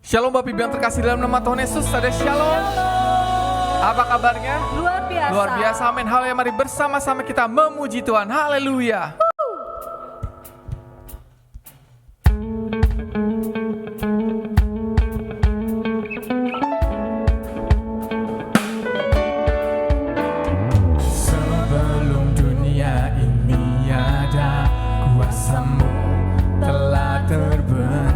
Shalom Bapak Ibu yang terkasih dalam nama Tuhan Yesus. Ada shalom. Apa kabarnya? Luar biasa. Luar biasa, amin. Haleluya, mari bersama-sama kita memuji Tuhan. Haleluya. Sebelum dunia ini ada, kuasa-Mu telah terbentang.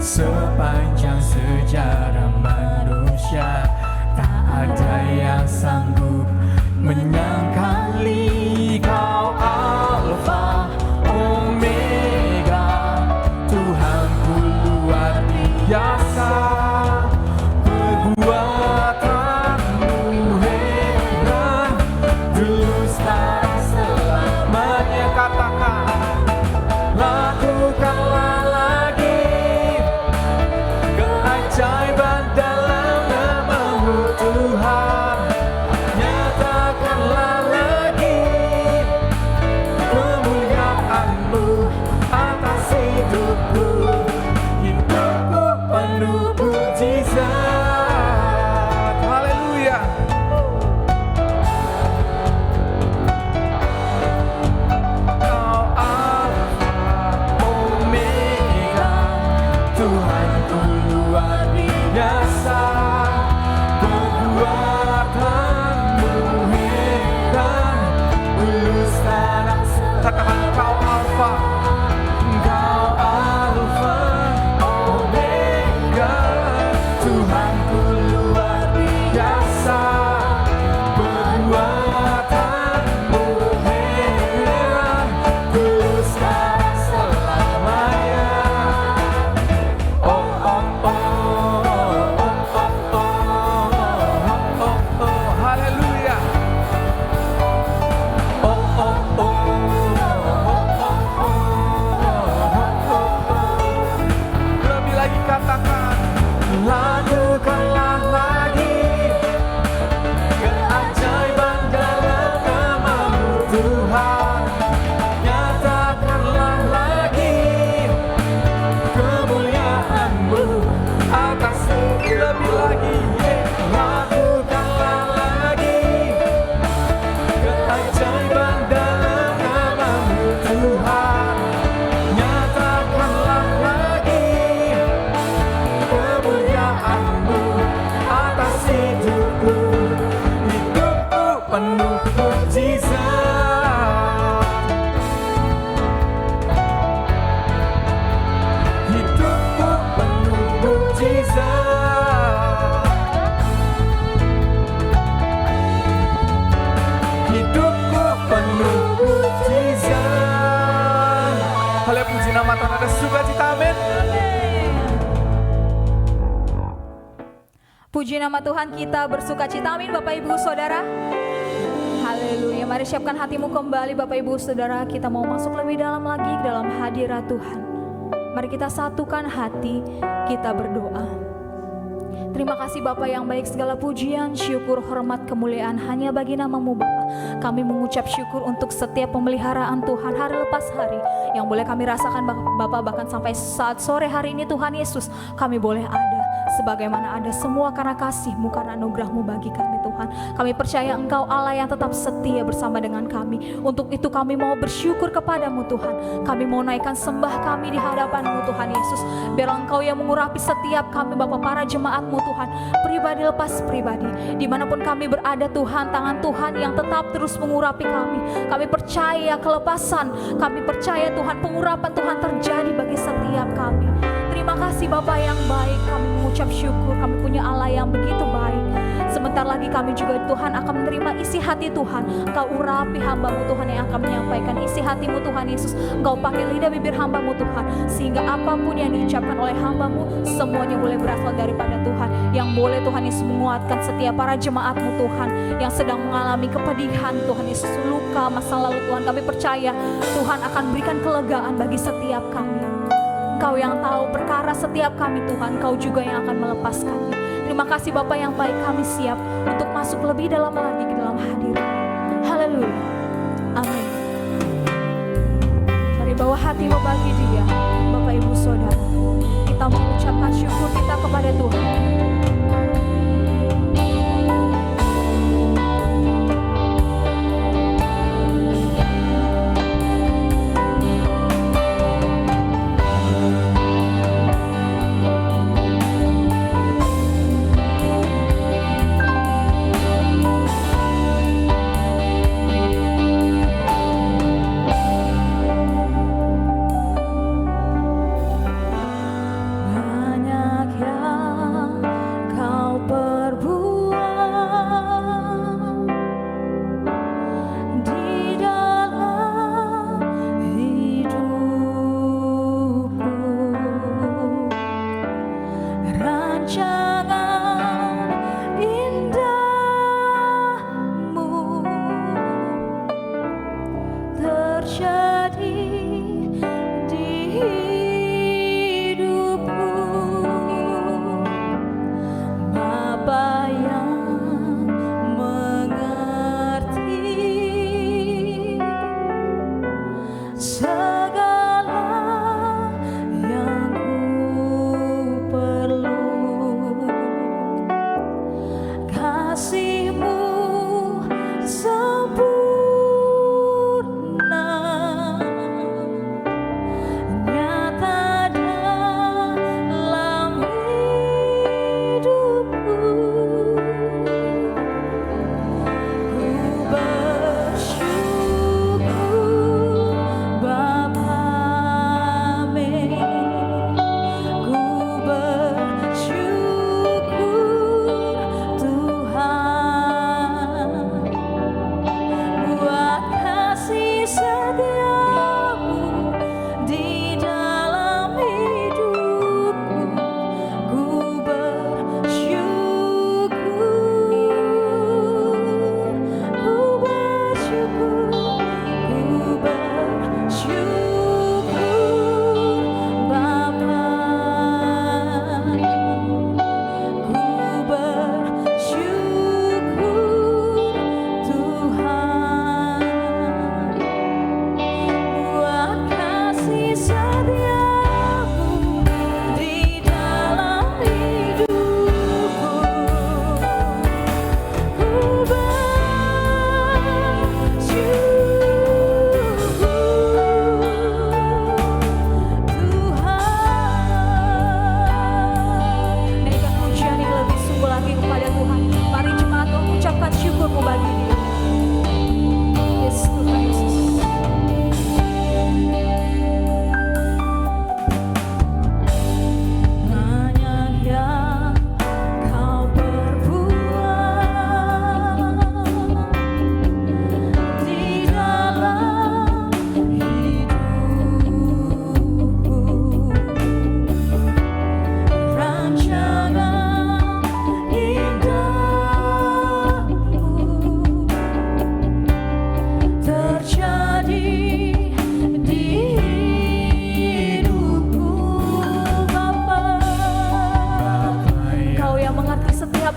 Sepanjang sejarah manusia, tak ada yang sanggup menyangkali Kau Alfa Omega, Tuhanku luar biasa. Perbuatanmu heran, dulu sekarang selamanya. Katakan, lakukanlah lagi keajaiban dalam nama-Mu Tuhan. Nyatakanlah lagi kemuliaan-Mu atas hidupku. Hidupku penuh mujizat. Haleluya. Kau Alfa Omega, Tuhanku luar biasa. Perbuatanmu heran, dulu sekarang katakan Kau Alfa, Kau Alfa Omega, Tuhanku luar biasa. Perbuatanmu heran, dulu sekarang selamanya. Oh oh oh, haleluya. Lebih lagi katakan, lakukanlah lagi keajaiban dalam nama-Mu Tuhan. Nyatakanlah lagi kemuliaan-Mu atas lebih lagi. Lakukanlah lagi keajaiban dalam nama-Mu Tuhan. Nyatakanlah lagi kemuliaan-Mu atas hidupku. Hidupku penuh mujizat. Hidupku penuh mujizat. Hidupku penuh mujizat. Haleluya, puji nama Tuhan. Ada sukacita, amin. Puji nama Tuhan, kita bersuka cita, amin Bapak Ibu Saudara. Haleluya, mari siapkan hatimu kembali Bapak Ibu Saudara. Kita mau masuk lebih dalam lagi ke dalam hadirat Tuhan. Mari kita satukan hati, kita berdoa. Terima kasih Bapa yang baik, segala pujian, syukur, hormat, kemuliaan hanya bagi nama-Mu Bapa. Kami mengucap syukur untuk setiap pemeliharaan Tuhan hari lepas hari yang boleh kami rasakan Bapa, bahkan sampai saat sore hari ini Tuhan Yesus kami boleh ada sebagaimana ada semua karena kasih-Mu, karena anugerah-Mu bagi kami Tuhan. Kami percaya Engkau Allah yang tetap setia bersama dengan kami. Untuk itu kami mau bersyukur kepadamu Tuhan. Kami mau naikkan sembah kami di hadapan-Mu Tuhan Yesus. Biar Engkau yang mengurapi setiap kami Bapa, para jemaat-Mu Tuhan, pribadi lepas pribadi. Dimanapun kami berada Tuhan, tangan Tuhan yang tetap terus mengurapi kami. Kami percaya kelepasan, kami percaya Tuhan pengurapan Tuhan terjadi bagi setiap kami. Terima kasih Bapa yang baik, kami mengucap syukur, kami punya Allah yang begitu baik. Sebentar lagi kami juga Tuhan akan menerima isi hati Tuhan. Engkau urapi hamba-Mu Tuhan yang akan menyampaikan isi hati-Mu Tuhan Yesus. Engkau pakai lidah bibir hamba-Mu Tuhan, sehingga apapun yang diucapkan oleh hamba-Mu semuanya boleh berasal daripada Tuhan. Yang boleh Tuhan Yesus menguatkan setiap para jemaat-Mu Tuhan yang sedang mengalami kepedihan Tuhan Yesus, luka masa lalu Tuhan. Kami percaya Tuhan akan berikan kelegaan bagi setiap kami. Engkau yang tahu perkara setiap kami Tuhan, Engkau juga yang akan melepaskannya. Terima kasih Bapa yang baik, kami siap untuk masuk lebih dalam lagi ke dalam hadirat. Haleluya. Amin. Mari bawa hatimu bagi Dia, Bapak Ibu Saudara. Kita mengucapkan syukur kita kepada Tuhan.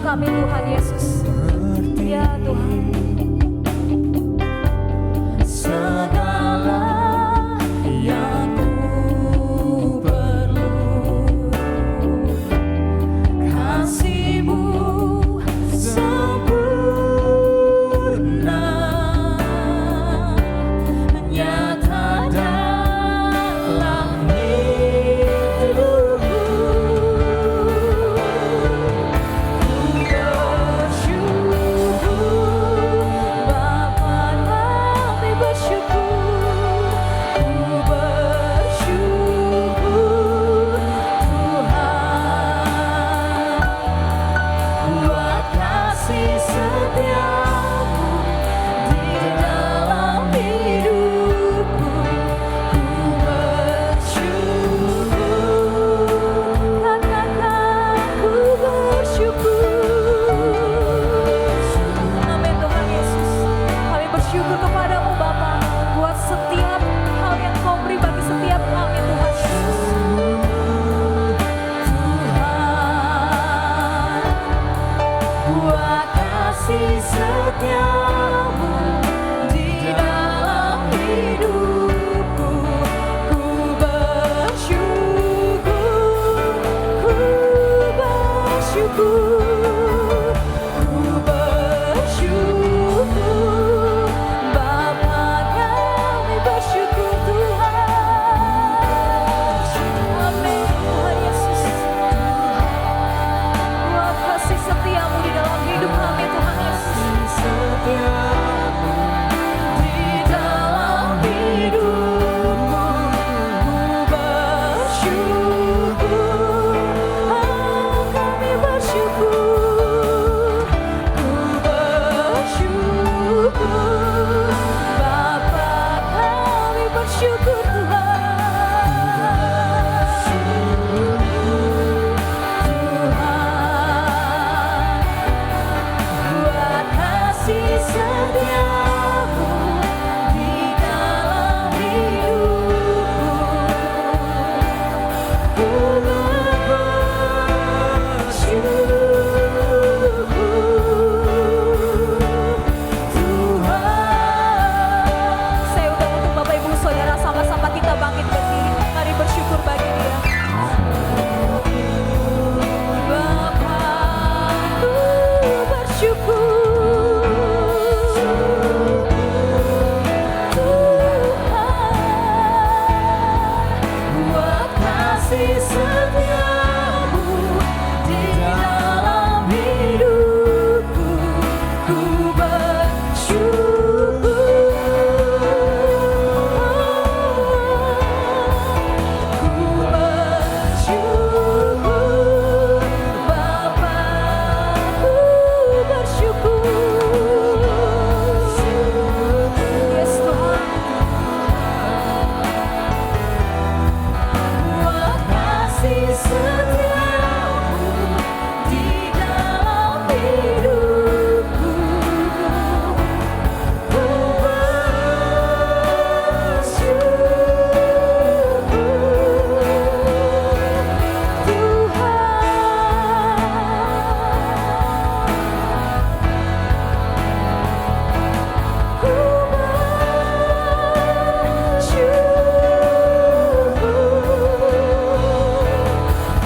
kami Tuhan Yesus. Ya Tuhan. Segala yang ku perlu, kasih-Mu sempurna, nyata dalam hidupku. Ku bersyukur Tuhan. Buat kasih setiamu di dalam hidupku, ku bersyukur Tuhan. Saya undang untuk Bapak Ibu Saudara, sama-sama kita bangkit berdiri. Mari bersyukur bagi Dia. Bapa, ku bersyukur Tuhan, buat kasih setiamu di dalam hidupku, ku bersyukur. Ku bersyukur Bapa, ku bersyukur. Yes Tuhan, buat kasih setiamu di dalam hidupku, ku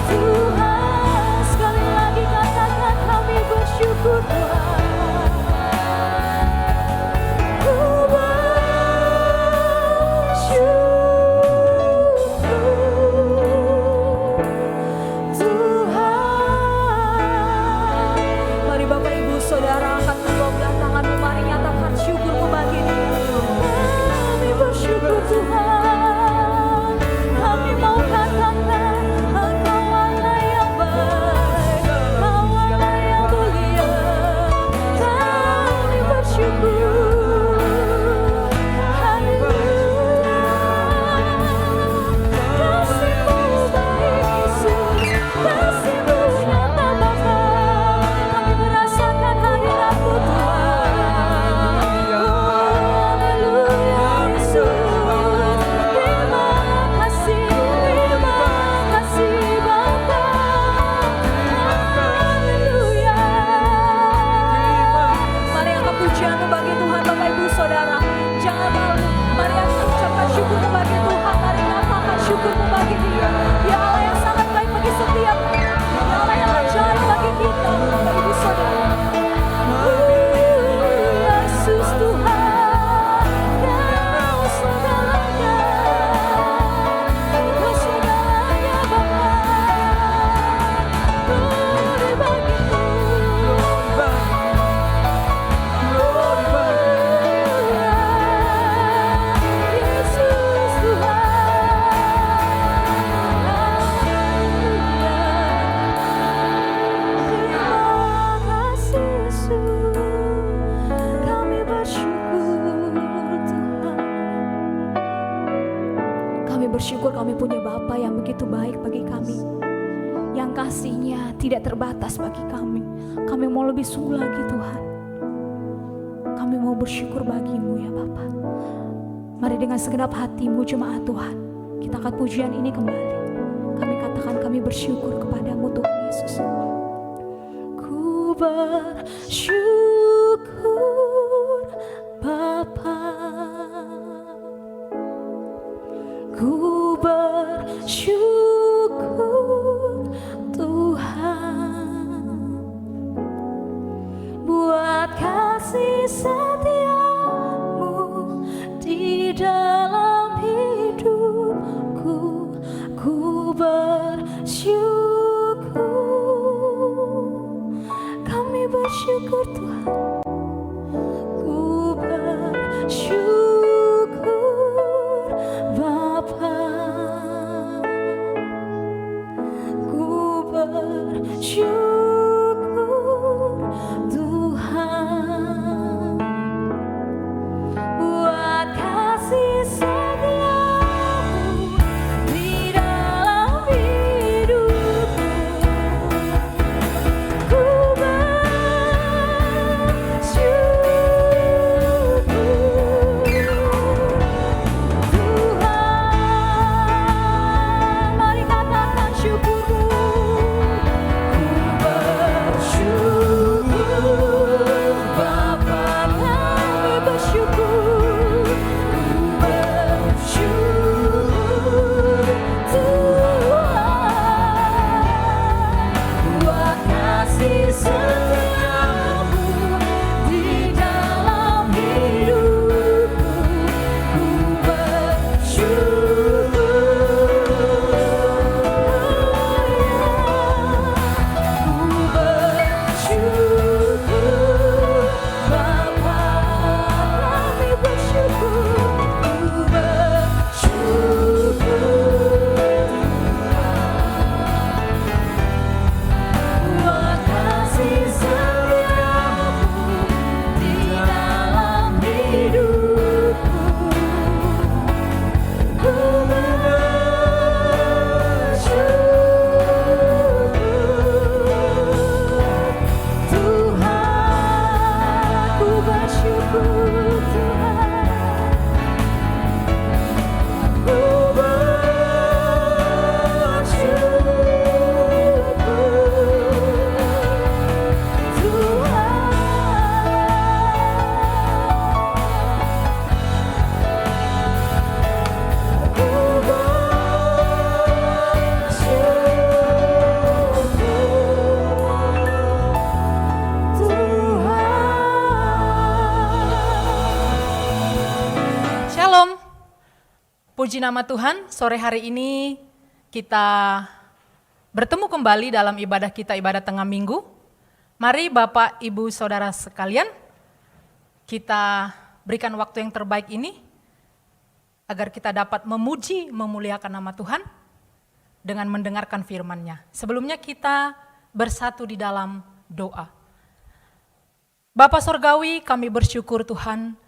Tuhan, sekali lagi katakan kami bersyukur Tuhan. Ku bersyukur Tuhan. Mari Bapak Ibu Saudara angkat kedua belah tanganmu, mari nyatakan syukurmu bagi Dia. Kami bersyukur Tuhan, kami mau katakan Engkau Allah yang baik, Engkau Allah yang mulia. Kami bersyukur, haleluya. Kasih-Mu baik Yesus, kasih-Mu nyata Bapa. Kami merasakan hadirat-Mu Tuhan. Haleluya Yesus. Terima kasih Bapa. Haleluya. Mari angkat pujian-Mu bagi Tuhan Bapak Ibu Saudara. Jangan malu. Mari ucapkan syukur bagi Tuhan. Mari katakan syukurmu bagi Dia. Dia Allah yang sangat baik bagi setiap. Dia Allah yang ajaib bagi kita Bapak Ibu Saudara. Yesus Tuhan, Kau segalanya. Kau segalanya Bapa. Glory bagimu. Yesus bersyukur kami punya Bapa yang begitu baik bagi kami, yang kasih-Nya tidak terbatas bagi kami. Kami mau lebih sungguh lagi Tuhan. Kami mau bersyukur bagi-Mu ya Bapa. Mari dengan segenap hatimu jemaat Tuhan, kita angkat pujian ini kembali. Kami katakan kami bersyukur kepadamu Tuhan Yesus. Ku bersyukur Bapa, ku bersyukur Tuhan, buat kasih setiamu di dalam hidupku. Ku bersyukur, kami bersyukur Tuhan. Ku bersyukur Bapa. Puji nama Tuhan, sore hari ini kita bertemu kembali dalam ibadah kita, ibadah tengah minggu. Mari Bapak, Ibu, Saudara sekalian, kita berikan waktu yang terbaik ini agar kita dapat memuji, memuliakan nama Tuhan dengan mendengarkan firman-Nya. Sebelumnya kita bersatu di dalam doa. Bapa Sorgawi, kami bersyukur Tuhan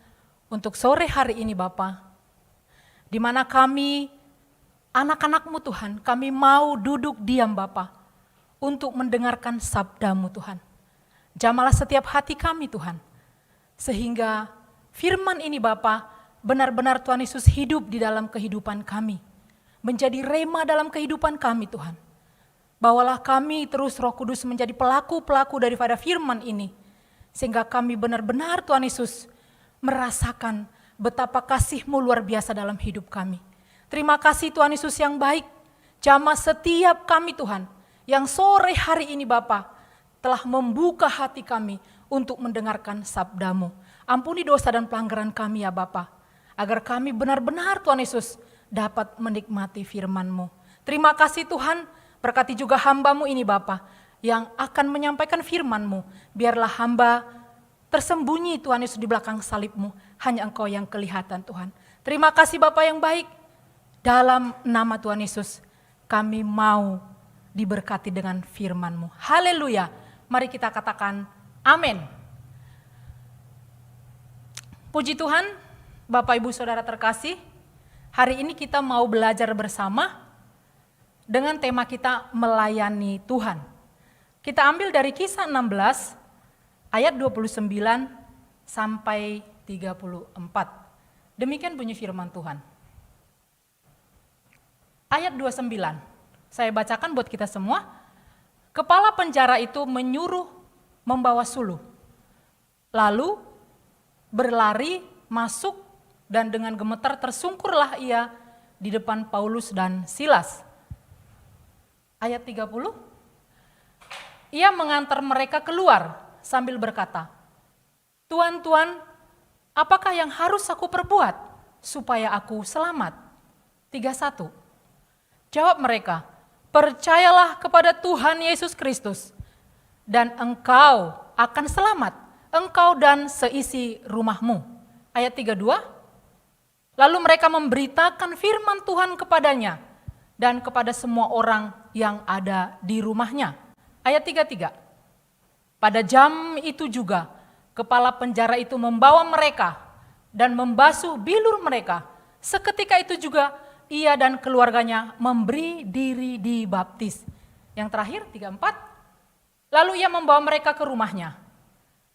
untuk sore hari ini Bapa, di mana kami, anak-anak-Mu Tuhan, kami mau duduk diam Bapa, untuk mendengarkan sabda-Mu Tuhan. Jamalah setiap hati kami Tuhan, sehingga firman ini Bapa, benar-benar Tuhan Yesus hidup di dalam kehidupan kami, menjadi rema dalam kehidupan kami Tuhan. Bawalah kami terus Roh Kudus menjadi pelaku-pelaku daripada firman ini, sehingga kami benar-benar Tuhan Yesus merasakan betapa kasih-Mu luar biasa dalam hidup kami. Terima kasih Tuhan Yesus yang baik, jamah setiap kami Tuhan, yang sore hari ini Bapa telah membuka hati kami untuk mendengarkan sabda-Mu. Ampuni dosa dan pelanggaran kami ya Bapa, agar kami benar-benar Tuhan Yesus dapat menikmati firman-Mu. Terima kasih Tuhan, berkati juga hamba-Mu ini Bapa, yang akan menyampaikan firman-Mu. Biarlah hamba tersembunyi Tuhan Yesus di belakang salib-Mu, hanya Engkau yang kelihatan Tuhan. Terima kasih Bapa yang baik, dalam nama Tuhan Yesus kami mau diberkati dengan firman-Mu. Haleluya, mari kita katakan amin. Puji Tuhan, Bapak Ibu Saudara terkasih, hari ini kita mau belajar bersama dengan tema kita melayani Tuhan. Kita ambil dari Kisah 16 ayat 29 sampai 34. Demikian bunyi firman Tuhan. Ayat 29, saya bacakan buat kita semua. Kepala penjara itu menyuruh membawa suluh. Lalu berlari masuk dan dengan gemetar tersungkurlah ia di depan Paulus dan Silas. Ayat 30, ia mengantar mereka keluar sambil berkata, "Tuan, Tuan, apakah yang harus aku perbuat supaya aku selamat?" 31. Jawab mereka, "Percayalah kepada Tuhan Yesus Kristus, dan engkau akan selamat, engkau dan seisi rumahmu." Ayat 32. Lalu mereka memberitakan firman Tuhan kepadanya dan kepada semua orang yang ada di rumahnya. Ayat 33. Pada jam itu juga, kepala penjara itu membawa mereka dan membasuh bilur mereka. Seketika itu juga ia dan keluarganya memberi diri dibaptis. Yang terakhir, 34. Lalu ia membawa mereka ke rumahnya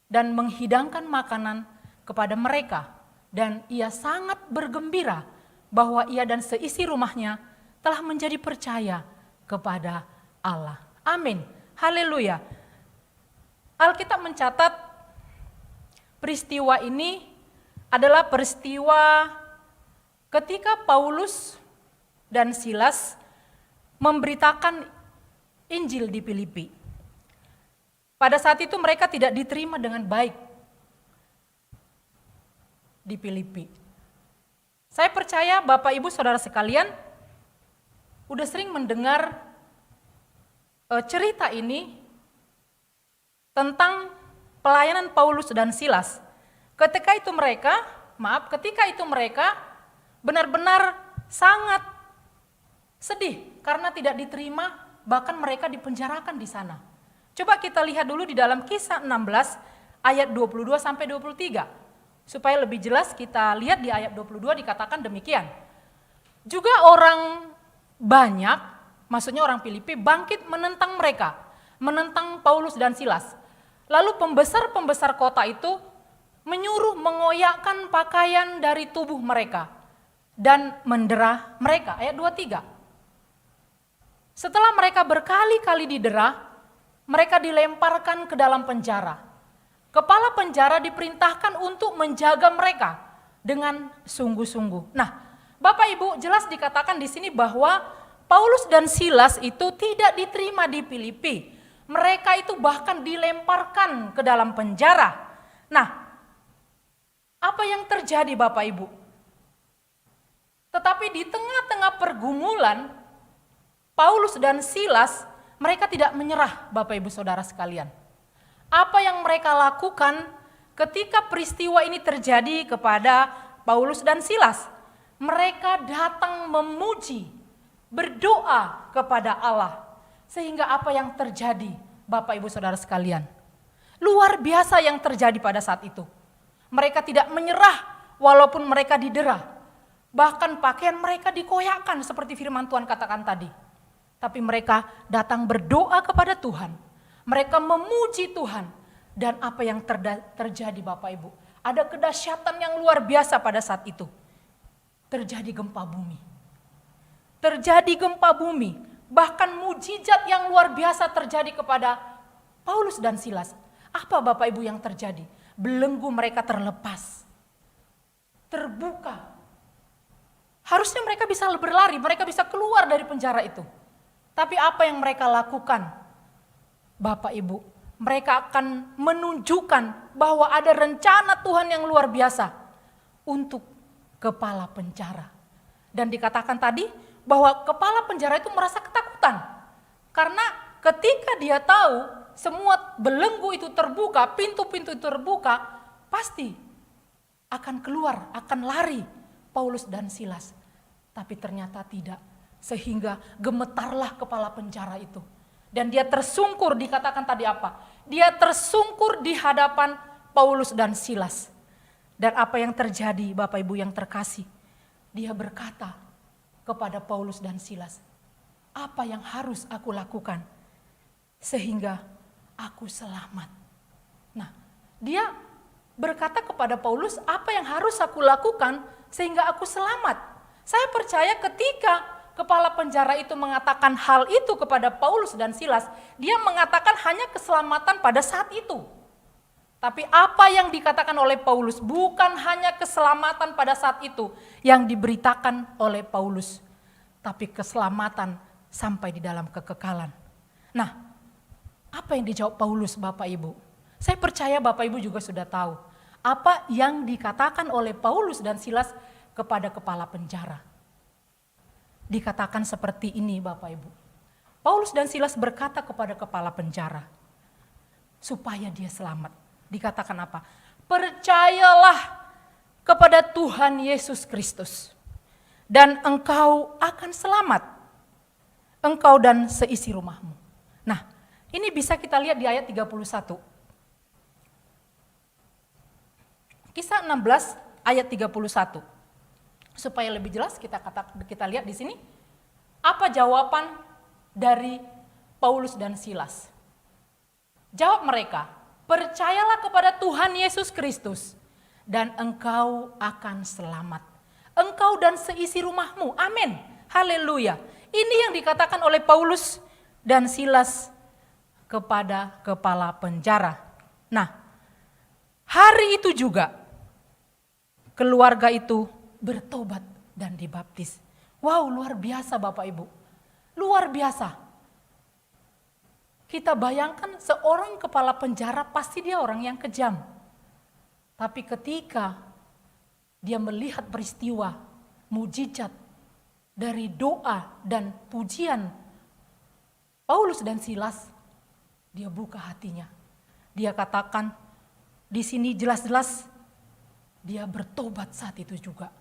dan menghidangkan makanan kepada mereka. Dan ia sangat bergembira bahwa ia dan seisi rumahnya telah menjadi percaya kepada Allah. Amin. Haleluya. Alkitab mencatat peristiwa ini adalah peristiwa ketika Paulus dan Silas memberitakan Injil di Filipi. Pada saat itu mereka tidak diterima dengan baik di Filipi. Saya percaya Bapak Ibu Saudara sekalian udah sering mendengar cerita ini tentang pelayanan Paulus dan Silas. Ketika itu mereka benar-benar sangat sedih karena tidak diterima, bahkan mereka dipenjarakan di sana. Coba kita lihat dulu di dalam Kisah 16 ayat 22 sampai 23. Supaya lebih jelas kita lihat di ayat 22 dikatakan demikian. Juga orang banyak, maksudnya orang Filipi, bangkit menentang mereka, menentang Paulus dan Silas. Lalu pembesar-pembesar kota itu menyuruh mengoyakkan pakaian dari tubuh mereka dan mendera mereka. Ayat 23. Setelah mereka berkali-kali didera, mereka dilemparkan ke dalam penjara. Kepala penjara diperintahkan untuk menjaga mereka dengan sungguh-sungguh. Nah, Bapak Ibu jelas dikatakan di sini bahwa Paulus dan Silas itu tidak diterima di Filipi. Mereka itu bahkan dilemparkan ke dalam penjara. Nah, apa yang terjadi Bapak Ibu? Tetapi di tengah-tengah pergumulan, Paulus dan Silas, mereka tidak menyerah, Bapak Ibu Saudara sekalian. Apa yang mereka lakukan ketika peristiwa ini terjadi kepada Paulus dan Silas? Mereka datang memuji, berdoa kepada Allah. Sehingga apa yang terjadi, Bapak Ibu Saudara sekalian? Luar biasa yang terjadi pada saat itu. Mereka tidak menyerah walaupun mereka didera. Bahkan pakaian mereka dikoyakkan seperti firman Tuhan katakan tadi. Tapi mereka datang berdoa kepada Tuhan. Mereka memuji Tuhan. Dan apa yang terjadi Bapak Ibu? Ada kedahsyatan yang luar biasa pada saat itu. Terjadi gempa bumi. Terjadi gempa bumi. Bahkan mujizat yang luar biasa terjadi kepada Paulus dan Silas. Apa Bapak Ibu yang terjadi? Belenggu mereka terlepas. Terbuka. Harusnya mereka bisa berlari, mereka bisa keluar dari penjara itu. Tapi apa yang mereka lakukan? Bapak Ibu, mereka akan menunjukkan bahwa ada rencana Tuhan yang luar biasa untuk kepala penjara. Dan dikatakan tadi bahwa kepala penjara itu merasa ketakutan. Karena ketika dia tahu semua belenggu itu terbuka, pintu-pintu itu terbuka, pasti akan keluar, akan lari Paulus dan Silas. Tapi ternyata tidak. Sehingga gemetarlah kepala penjara itu. Dan dia tersungkur, dikatakan tadi apa? Dia tersungkur di hadapan Paulus dan Silas. Dan apa yang terjadi Bapak Ibu yang terkasih? Dia berkata kepada Paulus dan Silas, apa yang harus aku lakukan sehingga aku selamat? Nah, dia berkata kepada Paulus, apa yang harus aku lakukan sehingga aku selamat? Saya percaya ketika kepala penjara itu mengatakan hal itu kepada Paulus dan Silas, dia mengatakan hanya keselamatan pada saat itu. Tapi apa yang dikatakan oleh Paulus bukan hanya keselamatan pada saat itu yang diberitakan oleh Paulus, tapi keselamatan sampai di dalam kekekalan. Nah, apa yang dijawab Paulus Bapak Ibu? Saya percaya Bapak Ibu juga sudah tahu apa yang dikatakan oleh Paulus dan Silas kepada kepala penjara. Dikatakan seperti ini Bapak Ibu. Paulus dan Silas berkata kepada kepala penjara supaya dia selamat. Dikatakan apa? Percayalah kepada Tuhan Yesus Kristus dan engkau akan selamat. Engkau dan seisi rumahmu. Nah, ini bisa kita lihat di ayat 31. Kisah 16 ayat 31. Supaya lebih jelas kita lihat di sini. Apa jawaban dari Paulus dan Silas? Jawab mereka, percayalah kepada Tuhan Yesus Kristus dan engkau akan selamat. Engkau dan seisi rumahmu. Amin. Haleluya. Ini yang dikatakan oleh Paulus dan Silas kepada kepala penjara. Nah, hari itu juga keluarga itu bertobat dan dibaptis. Wow, luar biasa Bapak Ibu. Luar biasa. Kita bayangkan seorang kepala penjara pasti dia orang yang kejam. Tapi ketika dia melihat peristiwa mujizat dari doa dan pujian Paulus dan Silas, dia buka hatinya. Dia katakan di sini jelas-jelas dia bertobat saat itu juga.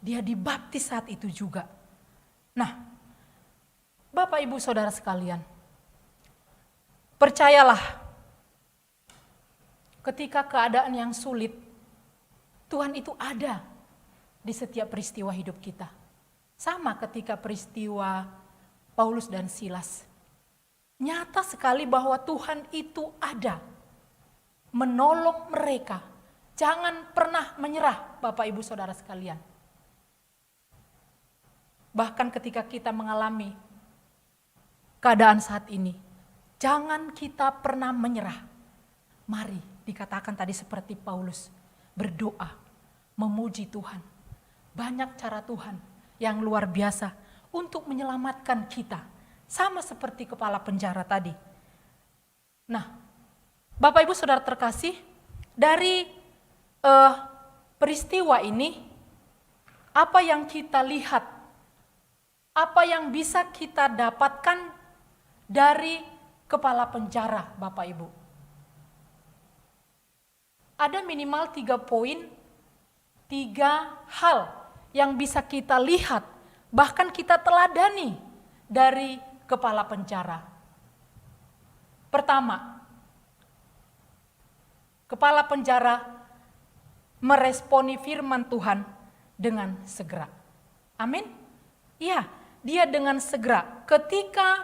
Dia dibaptis saat itu juga. Nah, Bapak Ibu Saudara sekalian, percayalah ketika keadaan yang sulit, Tuhan itu ada di setiap peristiwa hidup kita. Sama ketika peristiwa Paulus dan Silas. Nyata sekali bahwa Tuhan itu ada menolong mereka. Jangan pernah menyerah Bapak Ibu Saudara sekalian. Bahkan ketika kita mengalami keadaan saat ini, jangan kita pernah menyerah. Mari dikatakan tadi seperti Paulus, berdoa, memuji Tuhan. Banyak cara Tuhan yang luar biasa untuk menyelamatkan kita. Sama seperti kepala penjara tadi. Nah, Bapak Ibu Saudara terkasih, dari peristiwa ini apa yang kita lihat, apa yang bisa kita dapatkan dari kepala penjara, Bapak Ibu. Ada minimal 3 poin, 3 hal yang bisa kita lihat, bahkan kita teladani dari kepala penjara. Pertama, kepala penjara meresponi firman Tuhan dengan segera. Amin. Iya, dia dengan segera. Ketika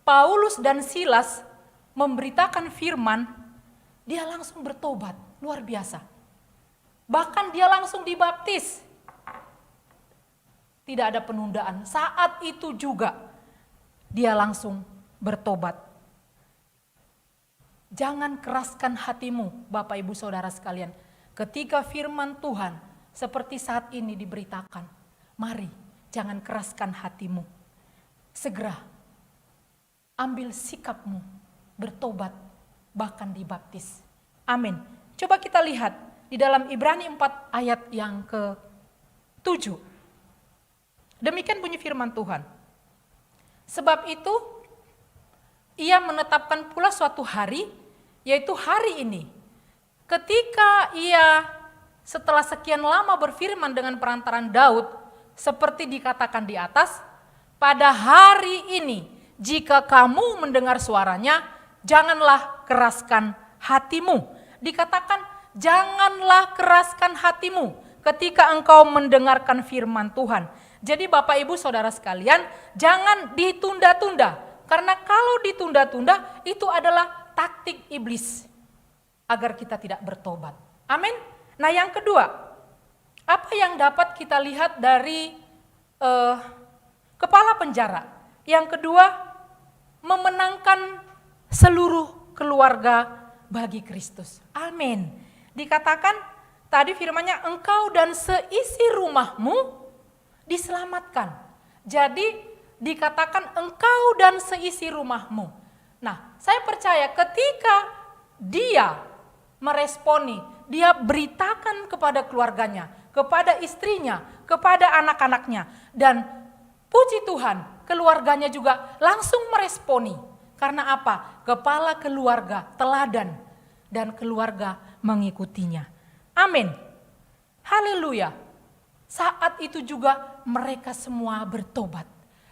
Paulus dan Silas memberitakan firman, dia langsung bertobat, luar biasa. Bahkan dia langsung dibaptis. Tidak ada penundaan. Saat itu juga dia langsung bertobat. Jangan keraskan hatimu, Bapak Ibu Saudara sekalian. Ketika firman Tuhan seperti saat ini diberitakan, mari jangan keraskan hatimu. Segera ambil sikapmu, bertobat, bahkan dibaptis. Amin. Coba kita lihat di dalam Ibrani 4 ayat yang ke-7. Demikian bunyi firman Tuhan. Sebab itu, ia menetapkan pula suatu hari, yaitu hari ini. Ketika ia setelah sekian lama berfirman dengan perantaran Daud, seperti dikatakan di atas, pada hari ini, jika kamu mendengar suaranya, janganlah keraskan hatimu. Dikatakan, janganlah keraskan hatimu ketika engkau mendengarkan firman Tuhan. Jadi Bapak Ibu Saudara sekalian, jangan ditunda-tunda. Karena kalau ditunda-tunda, itu adalah taktik iblis agar kita tidak bertobat. Amin. Nah yang kedua, apa yang dapat kita lihat dari kepala penjara? Yang kedua, memenangkan seluruh keluarga bagi Kristus. Amin. Dikatakan tadi firman-Nya, engkau dan seisi rumahmu diselamatkan. Jadi dikatakan engkau dan seisi rumahmu. Nah, saya percaya ketika dia meresponi, dia beritakan kepada keluarganya, kepada istrinya, kepada anak-anaknya, dan puji Tuhan, keluarganya juga langsung meresponi. Karena apa? Kepala keluarga teladan dan keluarga mengikutinya. Amin. Haleluya. Saat itu juga mereka semua bertobat.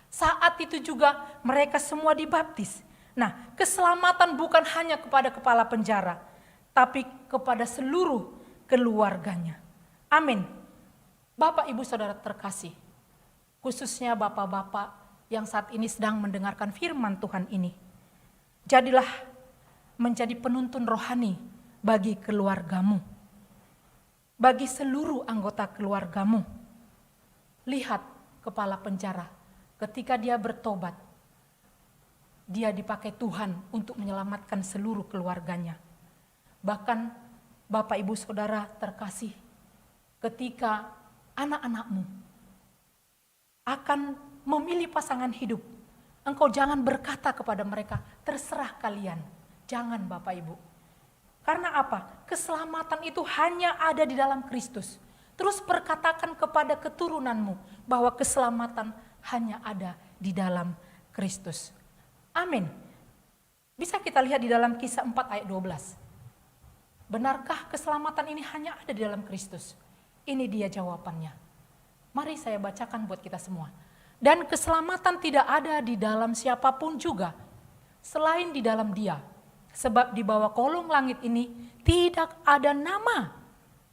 Saat itu juga mereka semua dibaptis. Nah, keselamatan bukan hanya kepada kepala penjara, tapi kepada seluruh keluarganya. Amin. Bapak, Ibu, Saudara terkasih, khususnya bapak-bapak yang saat ini sedang mendengarkan firman Tuhan ini, jadilah menjadi penuntun rohani bagi keluargamu, bagi seluruh anggota keluargamu. Lihat kepala penjara, ketika dia bertobat, dia dipakai Tuhan untuk menyelamatkan seluruh keluarganya. Bahkan Bapak Ibu Saudara terkasih, ketika anak-anakmu akan memilih pasangan hidup, engkau jangan berkata kepada mereka, terserah kalian. Jangan Bapak Ibu. Karena apa? Keselamatan itu hanya ada di dalam Kristus. Terus perkatakan kepada keturunanmu bahwa keselamatan hanya ada di dalam Kristus. Amin. Bisa kita lihat di dalam Kisah 4 ayat 12. Benarkah keselamatan ini hanya ada di dalam Kristus? Ini dia jawabannya. Mari saya bacakan buat kita semua. Dan keselamatan tidak ada di dalam siapapun juga, selain di dalam Dia. Sebab di bawah kolong langit ini tidak ada nama.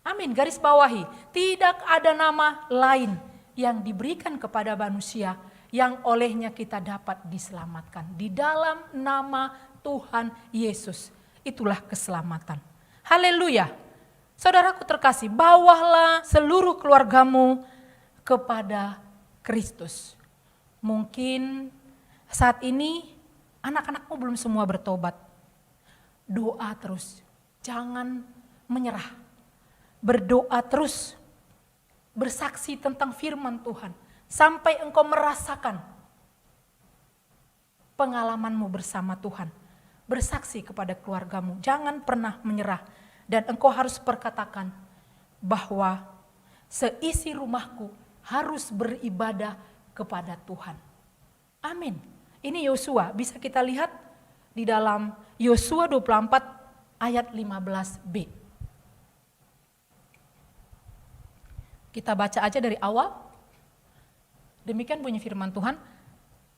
Amin, garis bawahi. Tidak ada nama lain yang diberikan kepada manusia yang olehnya kita dapat diselamatkan. Di dalam nama Tuhan Yesus, itulah keselamatan. Haleluya. Saudaraku terkasih, bawalah seluruh keluargamu kepada Kristus. Mungkin saat ini anak-anakmu belum semua bertobat. Doa terus, jangan menyerah. Berdoa terus, bersaksi tentang firman Tuhan, sampai engkau merasakan pengalamanmu bersama Tuhan. Bersaksi kepada keluargamu, jangan pernah menyerah. Dan engkau harus perkatakan bahwa seisi rumahku harus beribadah kepada Tuhan. Amin. Ini Yosua, bisa kita lihat di dalam Yosua 24 ayat 15b. Kita baca aja dari awal. Demikian bunyi firman Tuhan.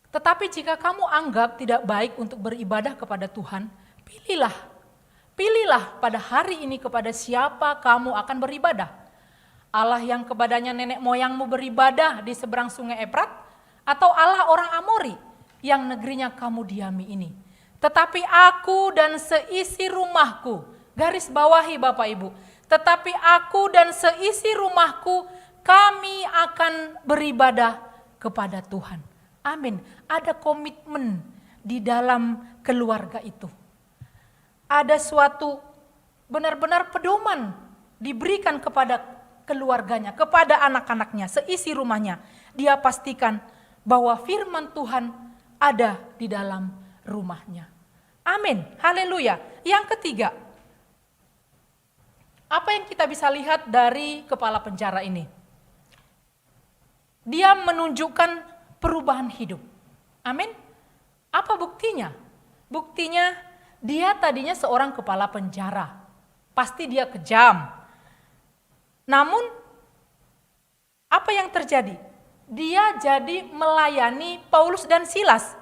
Tetapi jika kamu anggap tidak baik untuk beribadah kepada Tuhan, pilihlah pada hari ini kepada siapa kamu akan beribadah. Allah yang kepadanya nenek moyangmu beribadah di seberang sungai Efrat, atau Allah orang Amori yang negerinya kamu diami ini. Tetapi aku dan seisi rumahku, garis bawahi Bapak Ibu, tetapi aku dan seisi rumahku kami akan beribadah kepada Tuhan. Amin. Ada komitmen di dalam keluarga itu. Ada suatu benar-benar pedoman diberikan kepada keluarganya, kepada anak-anaknya, seisi rumahnya. Dia pastikan bahwa firman Tuhan ada di dalam rumahnya. Amin, haleluya. Yang ketiga, apa yang kita bisa lihat dari kepala penjara ini? Dia menunjukkan perubahan hidup. Amin. Apa buktinya? Buktinya dia tadinya seorang kepala penjara. Pasti dia kejam. Namun apa yang terjadi? Dia jadi melayani Paulus dan Silas,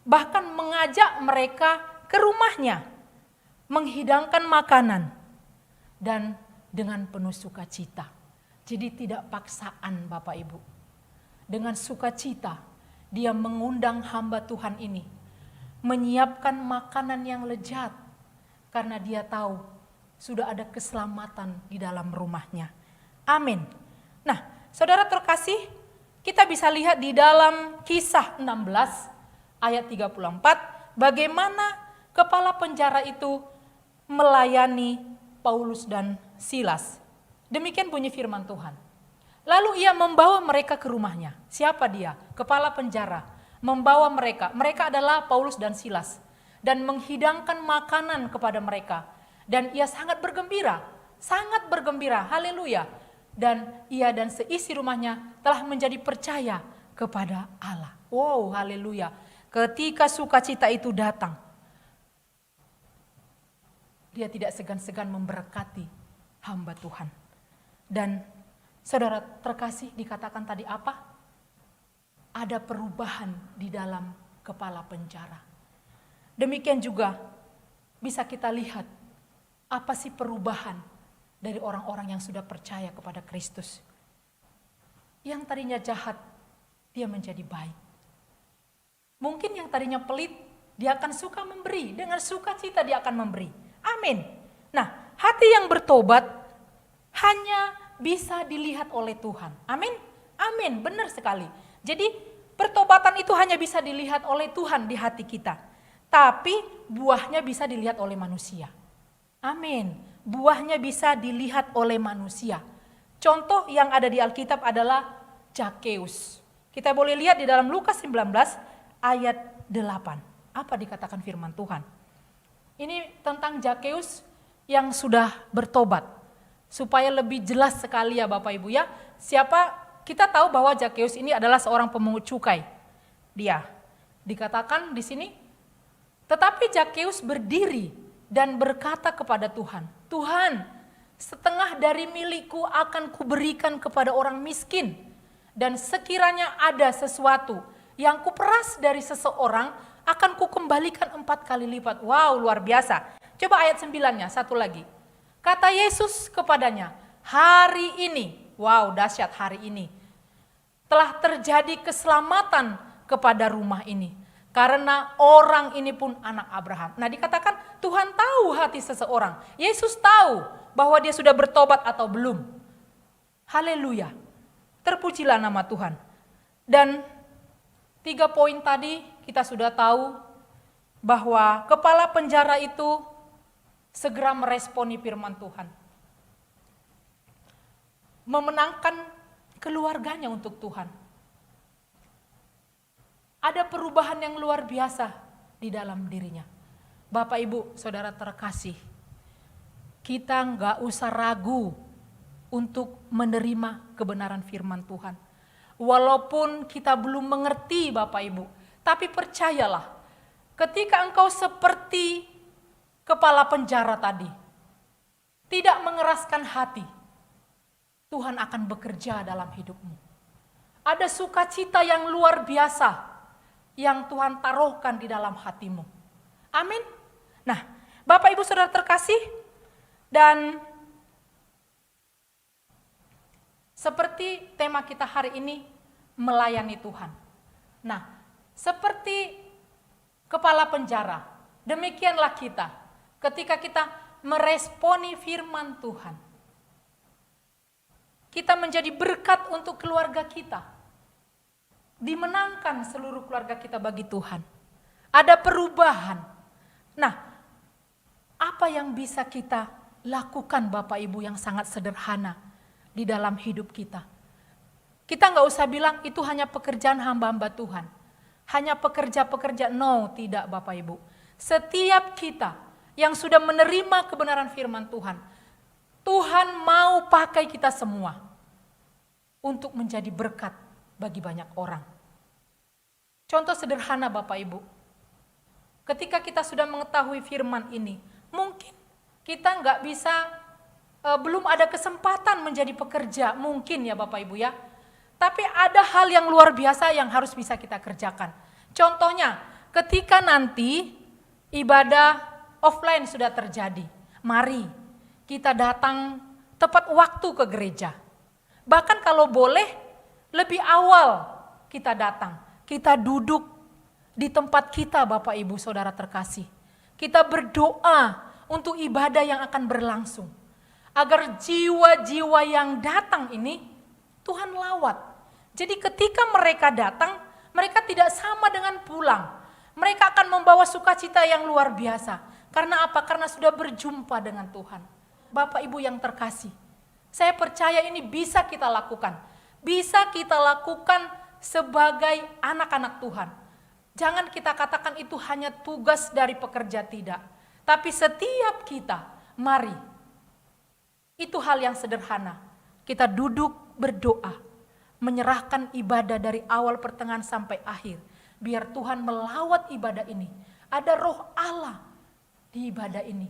bahkan mengajak mereka ke rumahnya, menghidangkan makanan, dan dengan penuh sukacita. Jadi tidak paksaan Bapak Ibu. Dengan sukacita dia mengundang hamba Tuhan ini, menyiapkan makanan yang lezat, karena dia tahu sudah ada keselamatan di dalam rumahnya. Amin. Nah, saudara terkasih, kita bisa lihat di dalam Kisah 16 ayat 34 bagaimana kepala penjara itu melayani Paulus dan Silas. Demikian bunyi firman Tuhan. Lalu ia membawa mereka ke rumahnya. Siapa dia? Kepala penjara. Membawa mereka. Mereka adalah Paulus dan Silas. Dan menghidangkan makanan kepada mereka. Dan ia sangat bergembira. Sangat bergembira. Haleluya. Dan ia dan seisi rumahnya telah menjadi percaya kepada Allah. Wow, haleluya. Ketika sukacita itu datang, dia tidak segan-segan memberkati hamba Tuhan. Dan saudara terkasih, dikatakan tadi apa? Ada perubahan di dalam kepala penjara. Demikian juga bisa kita lihat apa sih perubahan dari orang-orang yang sudah percaya kepada Kristus. Yang tadinya jahat, dia menjadi baik. Mungkin yang tadinya pelit, dia akan suka memberi. Dengan sukacita dia akan memberi. Amin. Nah, hati yang bertobat hanya bisa dilihat oleh Tuhan. Amin. Amin, benar sekali. Jadi pertobatan itu hanya bisa dilihat oleh Tuhan di hati kita. Tapi buahnya bisa dilihat oleh manusia. Amin. Buahnya bisa dilihat oleh manusia. Contoh yang ada di Alkitab adalah Zakheus. Kita boleh lihat di dalam Lukas 19 ayat 8. Apa dikatakan firman Tuhan? Ini tentang Zakheus yang sudah bertobat. Supaya lebih jelas sekali ya Bapak Ibu ya. Kita tahu bahwa Zakheus ini adalah seorang pemungut cukai. Dia dikatakan di sini, tetapi Zakheus berdiri dan berkata kepada Tuhan, Tuhan, setengah dari milikku akan kuberikan kepada orang miskin. Dan sekiranya ada sesuatu yang kuperas dari seseorang, akan kukembalikan 4 kali lipat. Wow, luar biasa. Coba ayat 9-nya, satu lagi. Kata Yesus kepadanya, hari ini, wow dahsyat hari ini, telah terjadi keselamatan kepada rumah ini. Karena orang ini pun anak Abraham. Nah dikatakan Tuhan tahu hati seseorang. Yesus tahu bahwa dia sudah bertobat atau belum. Haleluya. Terpujilah nama Tuhan. Dan 3 poin tadi kita sudah tahu bahwa kepala penjara itu segera meresponi firman Tuhan. Memenangkan keluarganya untuk Tuhan. Ada perubahan yang luar biasa di dalam dirinya. Bapak Ibu, saudara terkasih, kita nggak usah ragu untuk menerima kebenaran firman Tuhan. Walaupun kita belum mengerti Bapak Ibu, tapi percayalah, ketika engkau seperti kepala penjara tadi, tidak mengeraskan hati, Tuhan akan bekerja dalam hidupmu. Ada sukacita yang luar biasa yang Tuhan taruhkan di dalam hatimu. Amin. Nah, Bapak Ibu Saudara terkasih, dan seperti tema kita hari ini, melayani Tuhan. Nah, seperti kepala penjara, demikianlah kita ketika kita meresponi firman Tuhan. Kita menjadi berkat untuk keluarga kita. Dimenangkan seluruh keluarga kita bagi Tuhan. Ada perubahan. Nah, apa yang bisa kita lakukan Bapak Ibu yang sangat sederhana di dalam hidup kita? Kita nggak usah bilang itu hanya pekerjaan hamba-hamba Tuhan. Hanya pekerja-pekerja, no, tidak Bapak Ibu. Setiap kita yang sudah menerima kebenaran firman Tuhan, Tuhan mau pakai kita semua untuk menjadi berkat bagi banyak orang. Contoh sederhana Bapak Ibu, ketika kita sudah mengetahui firman ini, mungkin kita nggak bisa, belum ada kesempatan menjadi pekerja, mungkin ya Bapak Ibu ya. Tapi ada hal yang luar biasa yang harus bisa kita kerjakan. Contohnya, ketika nanti ibadah offline sudah terjadi, mari kita datang tepat waktu ke gereja. Bahkan kalau boleh, lebih awal kita datang. Kita duduk di tempat kita Bapak Ibu Saudara terkasih. Kita berdoa untuk ibadah yang akan berlangsung. Agar jiwa-jiwa yang datang ini Tuhan lawat. Jadi ketika mereka datang, mereka tidak sama dengan pulang. Mereka akan membawa sukacita yang luar biasa. Karena apa? Karena sudah berjumpa dengan Tuhan. Bapak Ibu yang terkasih, saya percaya ini bisa kita lakukan. Bisa kita lakukan sebagai anak-anak Tuhan. Jangan kita katakan itu hanya tugas dari pekerja, tidak. Tapi setiap kita, mari. Itu hal yang sederhana. Kita duduk berdoa, menyerahkan ibadah dari awal pertengahan sampai akhir. Biar Tuhan melawat ibadah ini. Ada roh Allah di ibadah ini.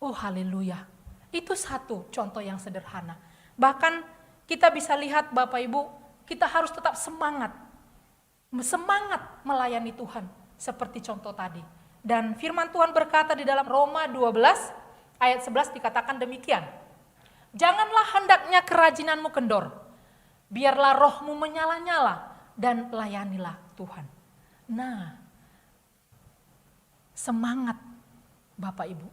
Oh haleluya. Itu satu contoh yang sederhana. Bahkan kita bisa lihat Bapak Ibu, kita harus tetap semangat. Semangat melayani Tuhan. Seperti contoh tadi. Dan firman Tuhan berkata di dalam Roma 12 ayat 11 dikatakan demikian. Janganlah hendaknya kerajinanmu kendor. Biarlah rohmu menyala-nyala dan layanilah Tuhan. Nah, semangat Bapak Ibu.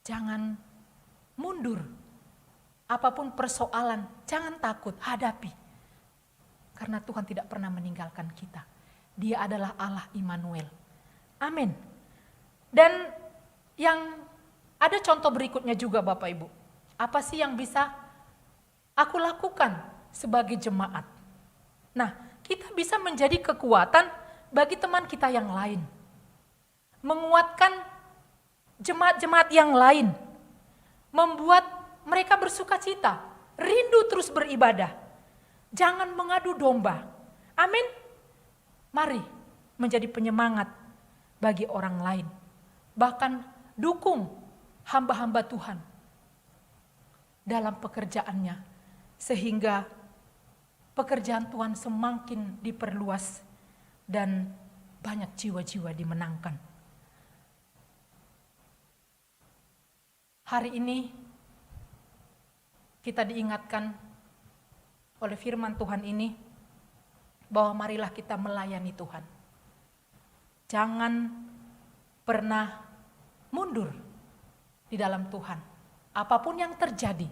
Jangan mundur. Apapun persoalan, jangan takut, hadapi. Karena Tuhan tidak pernah meninggalkan kita. Dia adalah Allah Immanuel. Amin. Dan yang ada contoh berikutnya juga Bapak Ibu. Apa sih yang bisa aku lakukan sebagai jemaat? Nah, kita bisa menjadi kekuatan bagi teman kita yang lain. Menguatkan jemaat-jemaat yang lain. Membuat mereka bersuka cita, rindu terus beribadah. Jangan mengadu domba. Amin. Mari menjadi penyemangat bagi orang lain. Bahkan dukung hamba-hamba Tuhan dalam pekerjaannya. Sehingga pekerjaan Tuhan semakin diperluas dan banyak jiwa-jiwa dimenangkan. Hari ini kita diingatkan oleh firman Tuhan ini bahwa marilah kita melayani Tuhan. Jangan pernah mundur di dalam Tuhan. Apapun yang terjadi,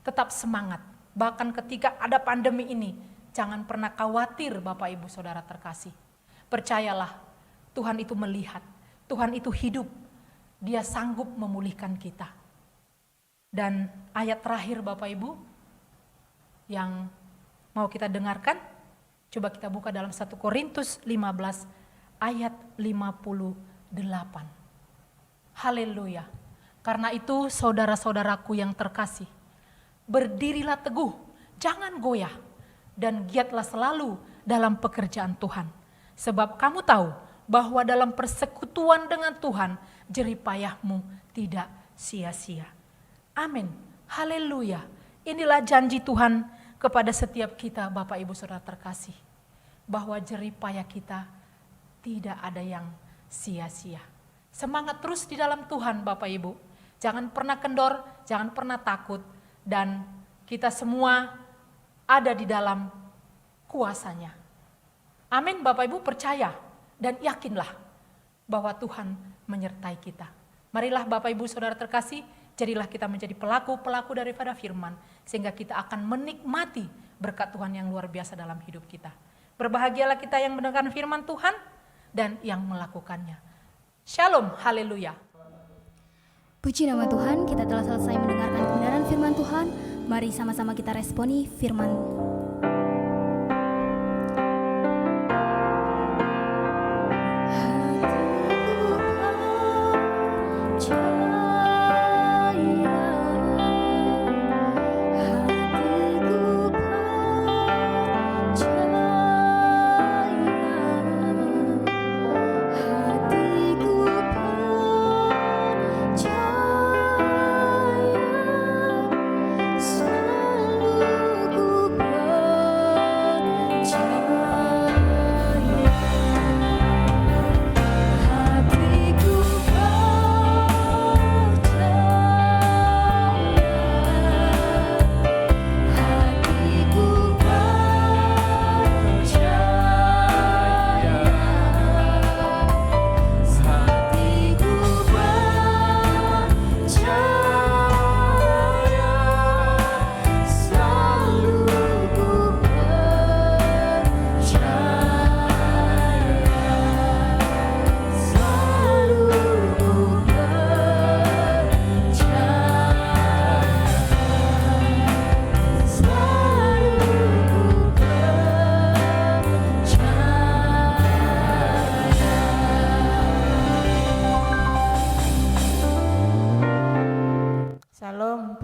tetap semangat. Bahkan ketika ada pandemi ini, jangan pernah khawatir Bapak Ibu Saudara terkasih. Percayalah, Tuhan itu melihat, Tuhan itu hidup, Dia sanggup memulihkan kita. Dan ayat terakhir Bapak Ibu yang mau kita dengarkan, coba kita buka dalam 1 Korintus 15 ayat 58. Haleluya. Karena itu saudara-saudaraku yang terkasih, berdirilah teguh, jangan goyah. dan giatlah selalu dalam pekerjaan Tuhan. Sebab kamu tahu bahwa dalam persekutuan dengan Tuhan, jerih payahmu tidak sia-sia. Amin. Haleluya. Inilah janji Tuhan kepada setiap kita, Bapak Ibu Saudara terkasih, bahwa jerih payah kita tidak ada yang sia-sia. Semangat terus di dalam Tuhan, Bapak Ibu. Jangan pernah kendor, jangan pernah takut, dan kita semua ada di dalam kuasa-Nya. Amin. Bapak Ibu percaya dan yakinlah bahwa Tuhan menyertai kita. Marilah Bapak Ibu Saudara terkasih, jadilah kita menjadi pelaku-pelaku daripada firman, sehingga kita akan menikmati berkat Tuhan yang luar biasa dalam hidup kita. Berbahagialah kita yang mendengarkan firman Tuhan dan yang melakukannya. Shalom, haleluya. Puji nama Tuhan, kita telah selesai mendengarkan kebenaran firman Tuhan. Mari sama-sama kita responi firman.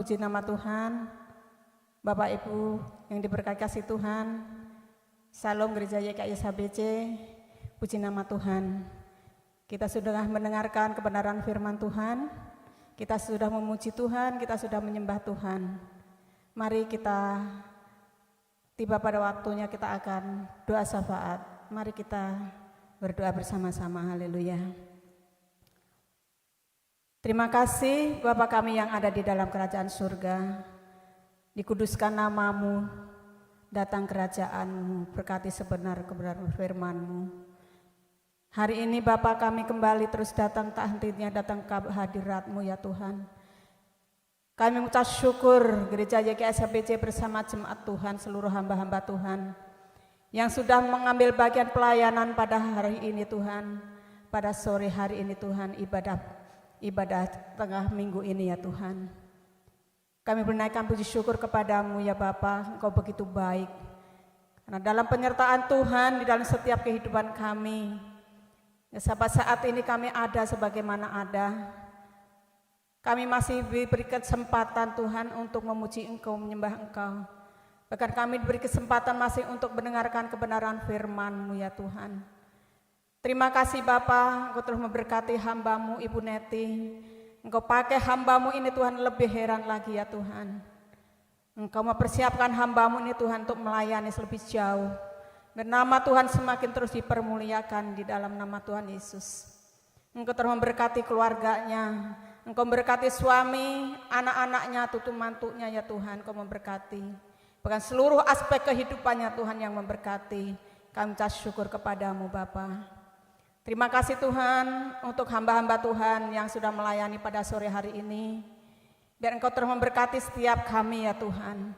Puji nama Tuhan, Bapak Ibu yang diberkati kasih Tuhan. Salam Gereja YKI SHBC, puji nama Tuhan. Kita sudah mendengarkan kebenaran firman Tuhan, kita sudah memuji Tuhan, kita sudah menyembah Tuhan. Mari kita tiba pada waktunya kita akan doa syafaat. Mari kita berdoa bersama-sama, haleluya. Terima kasih Bapa kami yang ada di dalam kerajaan surga, dikuduskan namamu, datang kerajaanmu, berkati sebenar-kebenaran firman-Mu. Hari ini Bapa kami kembali terus datang tak hentinya datang ke hadirat-Mu ya Tuhan. Kami mengucap syukur Gereja YKI SHBC bersama jemaat Tuhan, seluruh hamba-hamba Tuhan yang sudah mengambil bagian pelayanan pada hari ini Tuhan, pada sore hari ini Tuhan, ibadah tengah minggu ini ya Tuhan. Kami menaikkan puji syukur kepadamu ya Bapa, Engkau begitu baik. Karena dalam penyertaan Tuhan di dalam setiap kehidupan kami, ya, sampai saat ini kami ada sebagaimana ada. Kami masih diberi kesempatan Tuhan untuk memuji Engkau, menyembah Engkau. Bahkan kami diberi kesempatan masih untuk mendengarkan kebenaran firman-Mu ya Tuhan. Terima kasih Bapa, Engkau terus memberkati hamba-Mu Ibu Neti. Engkau pakai hamba-Mu ini Tuhan lebih heran lagi ya Tuhan. Engkau mempersiapkan hamba-Mu ini Tuhan untuk melayani lebih jauh. Nama Tuhan semakin terus dipermuliakan di dalam nama Tuhan Yesus. Engkau terus memberkati keluarganya. Engkau memberkati suami, anak-anaknya, tutu mantunya ya Tuhan. Engkau memberkati. Bahkan seluruh aspek kehidupannya Tuhan yang memberkati. Kami ucap syukur kepadamu Bapa. Terima kasih Tuhan untuk hamba-hamba Tuhan yang sudah melayani pada sore hari ini. Biar Engkau terus memberkati setiap kami ya Tuhan.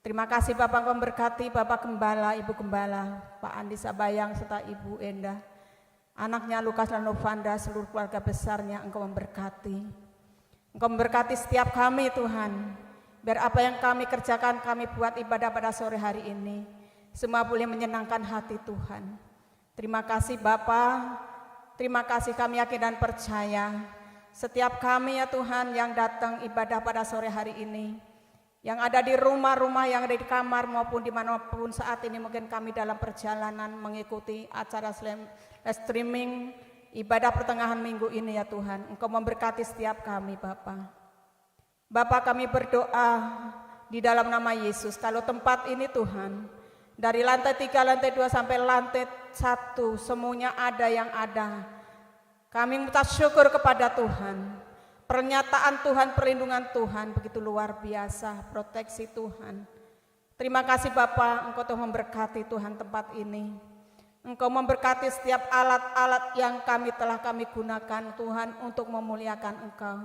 Terima kasih Bapak, Engkau memberkati Bapak Gembala, Ibu Gembala, Pak Andi Sabayang serta Ibu Endah. Anaknya Lukas dan Novanda, seluruh keluarga besarnya Engkau memberkati. Engkau memberkati setiap kami Tuhan. Biar apa yang kami kerjakan, kami buat ibadah pada sore hari ini, semua boleh menyenangkan hati Tuhan. Terima kasih Bapa, terima kasih kami yakin dan percaya. Setiap kami ya Tuhan yang datang ibadah pada sore hari ini, Yang ada di rumah-rumah, yang ada di kamar maupun dimanapun saat ini mungkin kami dalam perjalanan mengikuti acara streaming ibadah pertengahan minggu ini ya Tuhan. Engkau memberkati setiap kami Bapa. Bapa, kami berdoa di dalam nama Yesus, kalau tempat ini Tuhan, dari lantai 3, lantai 2 sampai lantai 1 semuanya ada yang ada. Kami minta syukur kepada Tuhan. Pernyataan Tuhan, perlindungan Tuhan begitu luar biasa, proteksi Tuhan. Terima kasih Bapa, Engkau telah memberkati Tuhan tempat ini. Engkau memberkati setiap alat-alat yang kami gunakan Tuhan untuk memuliakan Engkau.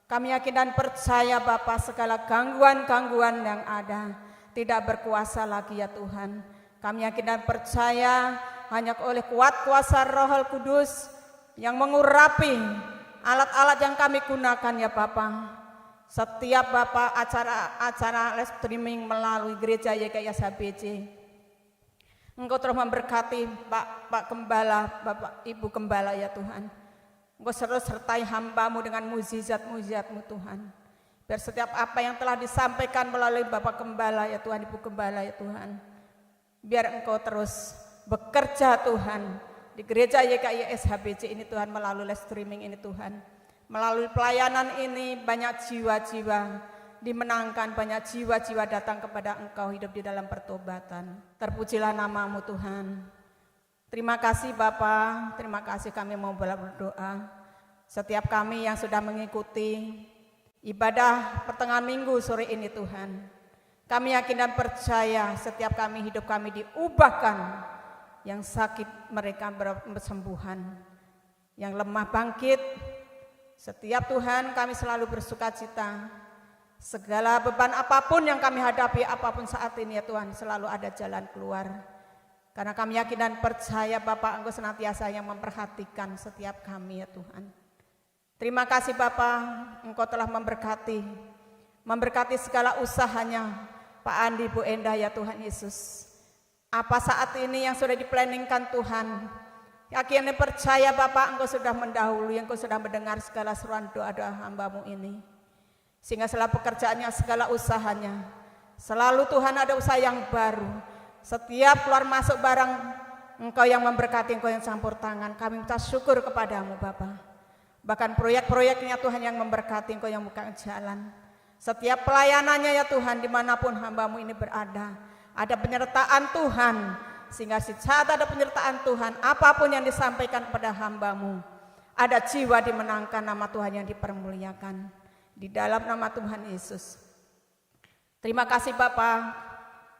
Kami yakin dan percaya Bapa, segala gangguan-gangguan yang ada tidak berkuasa lagi ya Tuhan. Kami yakin dan percaya hanya oleh kuat kuasa Roh Kudus yang mengurapi alat-alat yang kami gunakan ya Bapa. Setiap Bapa acara live streaming melalui gereja YKS HBC. Engkau terus memberkati Pak Gembala, Bapak Ibu Gembala ya Tuhan. Engkau sertai hamba-Mu dengan mukjizat-mukjizat-Mu Tuhan. Biar setiap apa yang telah disampaikan melalui Bapak Gembala ya Tuhan, Ibu Gembala ya Tuhan. Biar Engkau terus bekerja Tuhan di gereja YKS HBC ini Tuhan, melalui live streaming ini Tuhan. Melalui pelayanan ini banyak jiwa-jiwa dimenangkan, banyak jiwa-jiwa datang kepada Engkau, hidup di dalam pertobatan. Terpujilah nama-Mu Tuhan. Terima kasih Bapa, terima kasih kami mau berdoa. Setiap kami yang sudah mengikuti ibadah pertengahan minggu sore ini Tuhan. Kami yakin dan percaya setiap kami, hidup kami diubahkan. Yang sakit mereka bersembuhan, yang lemah bangkit. Setiap Tuhan kami selalu bersukacita. Segala beban apapun yang kami hadapi, apapun saat ini ya Tuhan, selalu ada jalan keluar. Karena kami yakin dan percaya Bapak, Engkau senantiasa yang memperhatikan setiap kami ya Tuhan. Terima kasih Bapak, Engkau telah memberkati segala usahanya Pak Andi, Bu Endah ya Tuhan Yesus. Apa saat ini yang sudah diplanningkan Tuhan, yakin dan percaya Bapak, Engkau sudah mendahului, Engkau sudah mendengar segala seruan doa-doa hamba-Mu ini. Sehingga segala pekerjaannya, segala usahanya, selalu Tuhan ada usaha yang baru. Setiap keluar masuk barang, Engkau yang memberkati, Engkau yang campur tangan. Kami minta syukur kepadamu Bapak. Bahkan proyek-proyeknya Tuhan yang memberkati, Engkau yang buka jalan. Setiap pelayanannya ya Tuhan, dimanapun hamba-Mu ini berada, ada penyertaan Tuhan, sehingga saat ada penyertaan Tuhan, apapun yang disampaikan kepada hamba-Mu, ada jiwa dimenangkan, nama Tuhan yang dipermuliakan. Di dalam nama Tuhan Yesus. Terima kasih Bapak,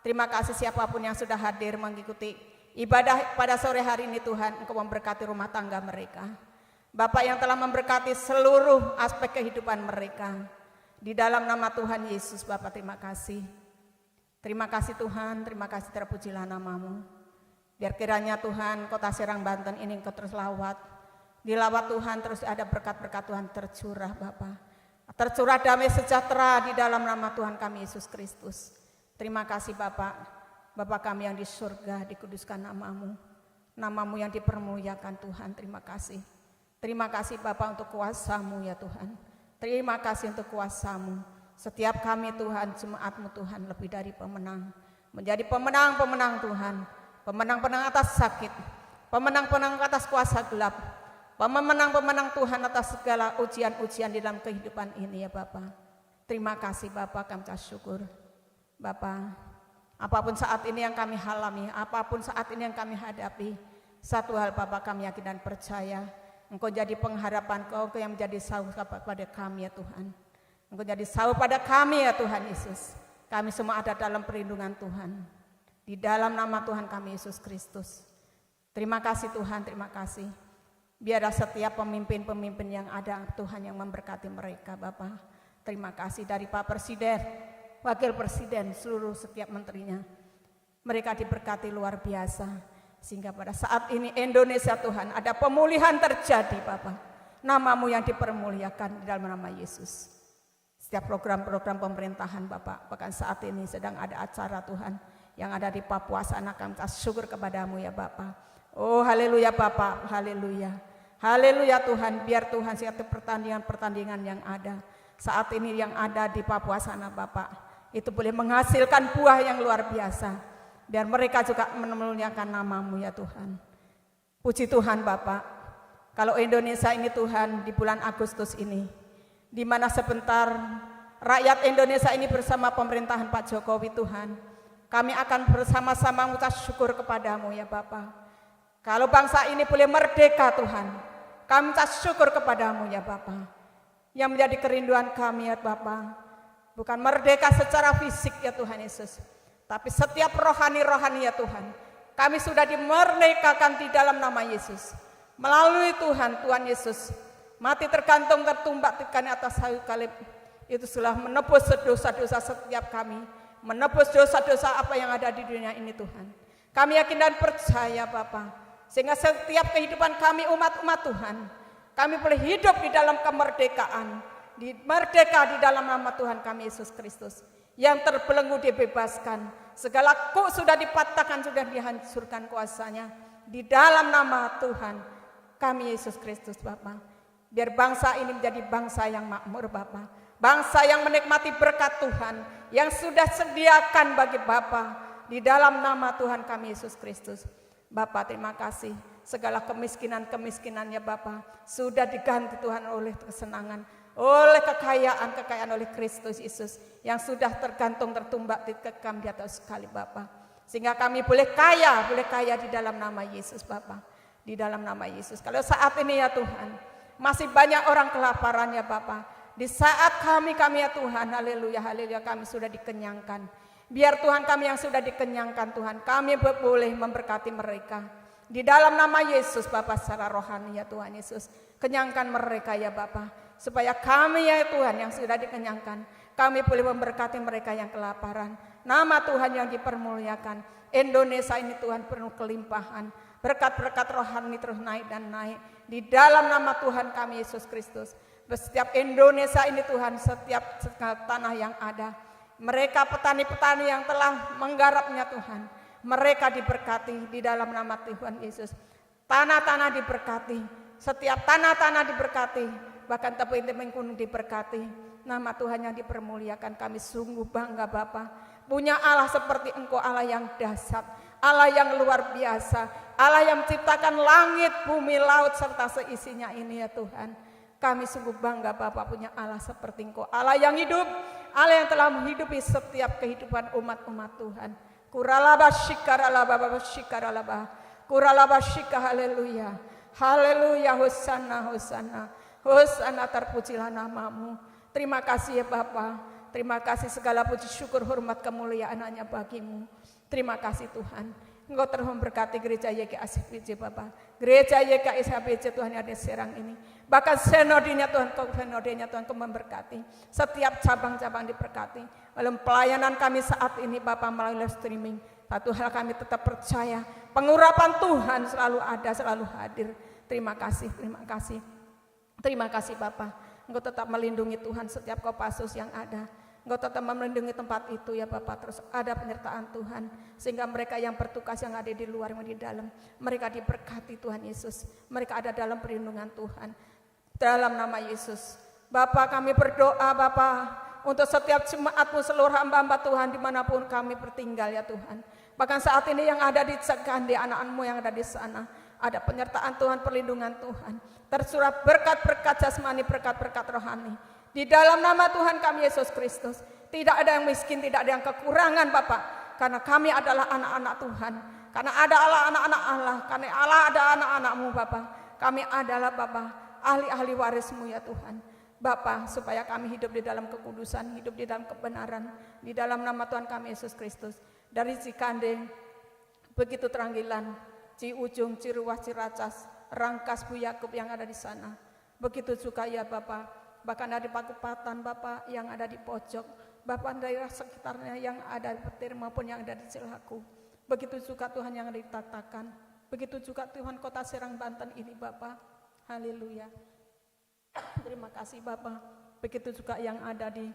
terima kasih siapapun yang sudah hadir mengikuti ibadah pada sore hari ini Tuhan. Engkau memberkati rumah tangga mereka. Bapak yang telah memberkati seluruh aspek kehidupan mereka. Di dalam nama Tuhan Yesus Bapak, terima kasih. Terima kasih Tuhan, terima kasih, terpujilah nama-Mu. Biar kiranya Tuhan kota Serang Banten ini Engkau terus lawat. Dilawat Tuhan, terus ada berkat-berkat Tuhan tercurah Bapak. Tercurah damai sejahtera di dalam nama Tuhan kami Yesus Kristus. Terima kasih Bapak, Bapak kami yang di surga, dikuduskan nama-Mu. Nama-Mu yang dipermuliakan Tuhan, terima kasih. Terima kasih Bapak untuk kuasa-Mu ya Tuhan. Terima kasih untuk kuasa-Mu. Setiap kami Tuhan, jemaat-Mu Tuhan lebih dari pemenang. Menjadi pemenang-pemenang Tuhan. Pemenang-pemenang atas sakit. Pemenang-pemenang atas kuasa gelap. Pemenang-pemenang Tuhan atas segala ujian-ujian di dalam kehidupan ini ya Bapak. Terima kasih Bapak, kami syukur. Bapak, apapun saat ini yang kami alami, apapun saat ini yang kami hadapi, satu hal Bapak kami yakin dan percaya, Engkau jadi pengharapan, Engkau yang menjadi sahur kepada kami ya Tuhan. Engkau jadi sahur pada kami ya Tuhan Yesus. Kami semua ada dalam perlindungan Tuhan. Di dalam nama Tuhan kami Yesus Kristus. Terima kasih Tuhan, terima kasih. Biarlah setiap pemimpin-pemimpin yang ada Tuhan yang memberkati mereka Bapak. Terima kasih dari Pak Presiden, Wakil Presiden, seluruh setiap menterinya. Mereka diberkati luar biasa. Sehingga pada saat ini Indonesia Tuhan ada pemulihan terjadi Bapak. Nama-Mu yang dipermuliakan di dalam nama Yesus. Setiap program-program pemerintahan Bapak, bahkan saat ini sedang ada acara Tuhan yang ada di Papua sana, kami syukur kepadamu ya Bapak. Oh haleluya Bapak, haleluya. Haleluya Tuhan, biar Tuhan setiap pertandingan-pertandingan yang ada saat ini yang ada di Papua sana Bapak, itu boleh menghasilkan buah yang luar biasa. Biar mereka juga memuliakan nama-Mu ya Tuhan. Puji Tuhan Bapak, kalau Indonesia ini Tuhan di bulan Agustus ini, di mana sebentar rakyat Indonesia ini bersama pemerintahan Pak Jokowi Tuhan, kami akan bersama-sama mengucap syukur kepada-Mu ya Bapak. Kalau bangsa ini boleh merdeka Tuhan, kami mengucap syukur kepada-Mu ya Bapak. Yang menjadi kerinduan kami ya Bapak, bukan merdeka secara fisik ya Tuhan Yesus, tapi setiap rohani-rohani ya Tuhan. Kami sudah dimerdekakan di dalam nama Yesus. Melalui Tuhan Yesus, mati tergantung tertumbak di atas kayu salib, itu telah menebus dosa-dosa setiap kami, menebus dosa-dosa apa yang ada di dunia ini Tuhan. Kami yakin dan percaya Bapak, sehingga setiap kehidupan kami umat-umat Tuhan, kami boleh hidup di dalam kemerdekaan, merdeka di dalam nama Tuhan kami Yesus Kristus. Yang terbelenggu dibebaskan, segala kuk sudah dipatahkan, sudah dihancurkan kuasanya di dalam nama Tuhan kami Yesus Kristus Bapa. Biar bangsa ini menjadi bangsa yang makmur Bapa, bangsa yang menikmati berkat Tuhan yang sudah sediakan bagi Bapa di dalam nama Tuhan kami Yesus Kristus. Bapa terima kasih, segala kemiskinan-kemiskinannya Bapa sudah diganti Tuhan oleh kesenangan, oleh kekayaan oleh Kristus Yesus yang sudah tergantung tertumbak dikekam di atas sekali Bapa. Sehingga kami boleh kaya di dalam nama Yesus Bapa, di dalam nama Yesus. Kalau saat ini ya Tuhan, masih banyak orang kelaparan ya Bapa, di saat kami ya Tuhan, haleluya, haleluya, kami sudah dikenyangkan. Biar Tuhan kami yang sudah dikenyangkan Tuhan, kami boleh memberkati mereka. Di dalam nama Yesus Bapa secara rohani ya Tuhan Yesus, kenyangkan mereka ya Bapa. Supaya kami ya Tuhan yang sudah dikenyangkan, kami boleh memberkati mereka yang kelaparan. Nama Tuhan yang dipermuliakan. Indonesia ini Tuhan penuh kelimpahan. Berkat-berkat rohani terus naik dan naik. Di dalam nama Tuhan kami Yesus Kristus. Setiap Indonesia ini Tuhan, setiap tanah yang ada. Mereka petani-petani yang telah menggarapnya Tuhan, mereka diberkati di dalam nama Tuhan Yesus. Tanah-tanah diberkati, setiap tanah-tanah diberkati, bahkan tebing-tebing gunung diberkati. Nama Tuhan yang dipermuliakan. Kami sungguh bangga Bapa, punya Allah seperti Engkau, Allah yang dahsyat, Allah yang luar biasa, Allah yang menciptakan langit, bumi, laut serta seisinya ini ya Tuhan. Kami sungguh bangga Bapa punya Allah seperti Engkau, Allah yang hidup, Allah yang telah menghidupi setiap kehidupan umat-umat Tuhan. Kuralaba shikaralaba baba shikaralaba. Kuralaba shika, haleluya. Haleluya, hosana, hosana. Hosana, terpujilah namamu. Terima kasih ya Bapa. Terima kasih, segala puji syukur hormat kemuliaan hanya bagimu. Terima kasih Tuhan. Engkau terus memberkati gereja YKSBC Bapa. Gereja YKSBC Tuhan yang ada Serang ini. Bahkan senodenya Tuhan, senodenya Tuhan Kau memberkati. Setiap cabang-cabang diberkati. Dalam pelayanan kami saat ini Bapa melalui live streaming. Satu hal kami tetap percaya, pengurapan Tuhan selalu ada, selalu hadir. Terima kasih, terima kasih. Terima kasih Bapa. Engkau tetap melindungi Tuhan setiap Kopassus yang ada. Engkau tetap melindungi tempat itu ya Bapak. Terus ada penyertaan Tuhan, sehingga mereka yang bertugas yang ada di luar maupun di dalam, mereka diberkati Tuhan Yesus. Mereka ada dalam perlindungan Tuhan, dalam nama Yesus. Bapak kami berdoa Bapak untuk setiap jemaat-Mu, seluruh hamba-hamba Tuhan dimanapun kami bertinggal ya Tuhan. Bahkan saat ini yang ada di Cekandi, anak-anak-Mu yang ada di sana, ada penyertaan Tuhan, perlindungan Tuhan. Tersurat berkat-berkat jasmani, berkat-berkat rohani. Di dalam nama Tuhan kami Yesus Kristus, tidak ada yang miskin, tidak ada yang kekurangan Bapak. Karena kami adalah anak-anak Tuhan. Karena ada anak-anak Allah, karena Allah ada anak-anak-Mu Bapak. Kami adalah Bapak, ahli-ahli waris-Mu ya Tuhan. Bapak, supaya kami hidup di dalam kekudusan, hidup di dalam kebenaran. Di dalam nama Tuhan kami Yesus Kristus. Dari Cikande, begitu Teranggilan, Ciujung, Ciruas, Ciracas, Rangkas, Bu Yakub yang ada di sana. Begitu juga ya Bapak. Bahkan dari Pakupatan Bapak yang ada di pojok, Bapak daerah sekitarnya yang ada di Petir maupun yang ada di Cilaku. Begitu juga Tuhan yang ada di Tatakan. Begitu juga Tuhan kota Serang Banten ini Bapak. Haleluya. Terima kasih Bapak. Begitu juga yang ada di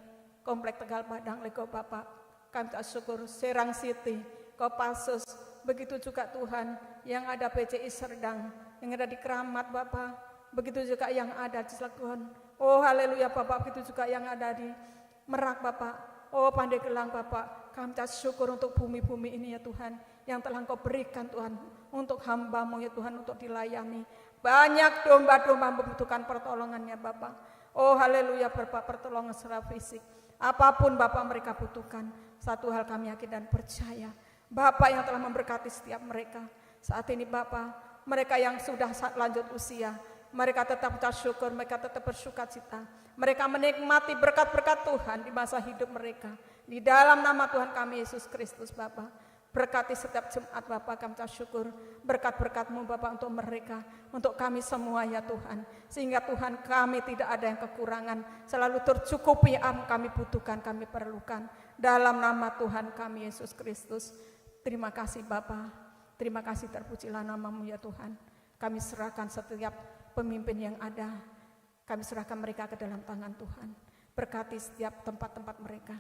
Komplek Tegal Padang Lego Bapak. Kami syukur Serang City, Kopassus. Begitu juga Tuhan yang ada PCI Serdang, yang ada di Keramat Bapak. Begitu juga yang ada di Cilegon. Oh haleluya Bapak, begitu juga yang ada di Merak Bapak. Oh Pandeglang Bapak, kami syukur untuk bumi-bumi ini ya Tuhan, yang telah Engkau berikan Tuhan, untuk hamba-Mu ya Tuhan, untuk dilayani. Banyak domba-domba membutuhkan pertolongannya Bapak. Oh haleluya Bapak, pertolongan secara fisik. Apapun Bapak mereka butuhkan, satu hal kami yakin dan percaya, Bapak yang telah memberkati setiap mereka. Saat ini Bapak, mereka yang sudah lanjut usia, mereka tetap bersyukur, mereka tetap bersukacita. Mereka menikmati berkat-berkat Tuhan di masa hidup mereka. Di dalam nama Tuhan kami Yesus Kristus Bapak. Berkati setiap Jumat Bapak, kami syukur berkat-berkat-Mu Bapak untuk mereka, untuk kami semua ya Tuhan. Sehingga Tuhan kami tidak ada yang kekurangan, selalu tercukupi apa kami butuhkan, kami perlukan. Dalam nama Tuhan kami Yesus Kristus. Terima kasih Bapak, terima kasih, terpujilah nama-Mu ya Tuhan. Kami serahkan setiap pemimpin yang ada, kami serahkan mereka ke dalam tangan Tuhan. Berkati setiap tempat-tempat mereka.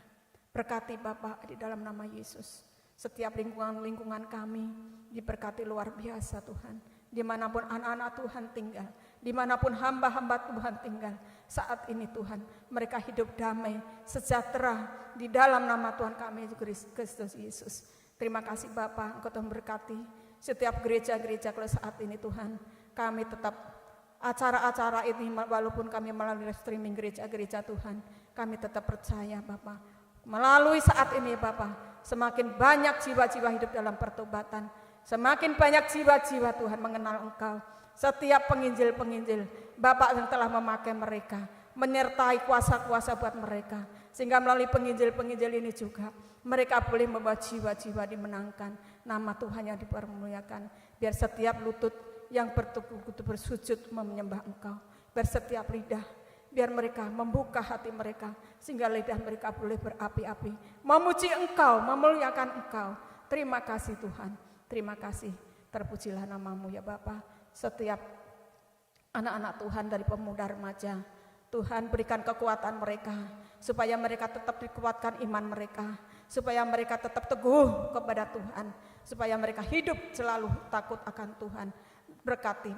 Berkati Bapak di dalam nama Yesus. Setiap lingkungan-lingkungan kami diberkati luar biasa Tuhan. Dimanapun anak-anak Tuhan tinggal, dimanapun hamba-hamba Tuhan tinggal, saat ini Tuhan, mereka hidup damai, sejahtera di dalam nama Tuhan kami Kristus Yesus. Terima kasih Bapak, Engkau telah memberkati setiap gereja-gereja kalau saat ini Tuhan. Kami tetap acara-acara ini, walaupun kami melalui streaming gereja-gereja Tuhan, kami tetap percaya Bapak, melalui saat ini Bapak, semakin banyak jiwa-jiwa hidup dalam pertobatan, semakin banyak jiwa-jiwa Tuhan mengenal Engkau. Setiap penginjil-penginjil Bapak yang telah memakai mereka, menyertai kuasa-kuasa buat mereka, sehingga melalui penginjil-penginjil ini juga mereka boleh membawa jiwa-jiwa dimenangkan, nama Tuhan yang dipermuliakan. Biar setiap lutut yang bertukuk-tukuk bersujud menyembah Engkau, biar setiap lidah, biar mereka membuka hati mereka, sehingga lidah mereka boleh berapi-api, memuji Engkau, memuliakan Engkau. Terima kasih Tuhan, terima kasih, terpujilah nama-Mu ya Bapa. Setiap anak-anak Tuhan dari pemuda remaja, Tuhan berikan kekuatan mereka, supaya mereka tetap dikuatkan iman mereka, supaya mereka tetap teguh kepada Tuhan, supaya mereka hidup selalu takut akan Tuhan. Berkati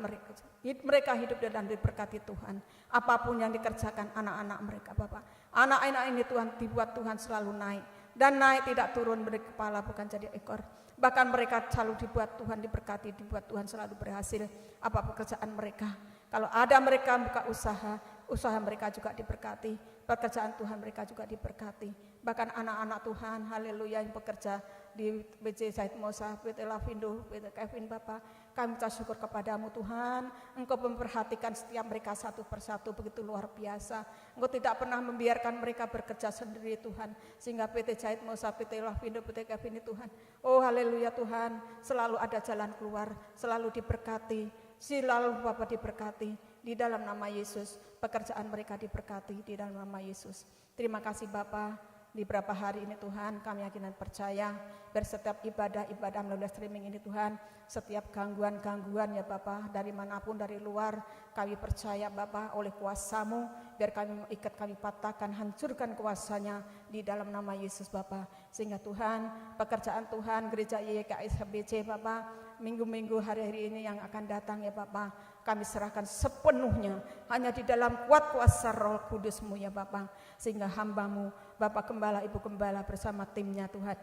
mereka hidup dan diberkati Tuhan. Apapun yang dikerjakan anak-anak mereka Bapak, anak-anak ini Tuhan dibuat Tuhan selalu naik, dan naik tidak turun, dari kepala bukan jadi ekor. Bahkan mereka selalu dibuat Tuhan diberkati, dibuat Tuhan selalu berhasil apa pekerjaan mereka. Kalau ada mereka buka usaha mereka juga diberkati, pekerjaan Tuhan mereka juga diberkati. Bahkan anak-anak Tuhan, haleluya, yang bekerja di BC Said Mosa, PT Lavindo, PT Kevin Bapak, kami syukur kepadamu Tuhan. Engkau memperhatikan setiap mereka satu persatu begitu luar biasa. Engkau tidak pernah membiarkan mereka bekerja sendiri Tuhan, sehingga PT Said Mosa, PT Lavindo, PT Kevin Tuhan, oh haleluya Tuhan, selalu ada jalan keluar, selalu diberkati, selalu Bapak diberkati di dalam nama Yesus. Pekerjaan mereka diberkati di dalam nama Yesus. Terima kasih Bapak. Di beberapa hari ini Tuhan, kami yakin dan percaya, biar setiap ibadah melalui streaming ini Tuhan, setiap gangguan-gangguan ya Bapak, dari manapun dari luar, kami percaya Bapak oleh kuasa-Mu, biar kami ikat, kami patahkan, hancurkan kuasanya di dalam nama Yesus Bapak. Sehingga Tuhan, pekerjaan Tuhan, gereja YKS HBC Bapak, minggu-minggu hari-hari ini yang akan datang ya Bapak, kami serahkan sepenuhnya hanya di dalam kuat kuasa Roh Kudus-Mu ya Bapak. Sehingga hamba-Mu, Bapak Gembala, Ibu Gembala bersama timnya Tuhan,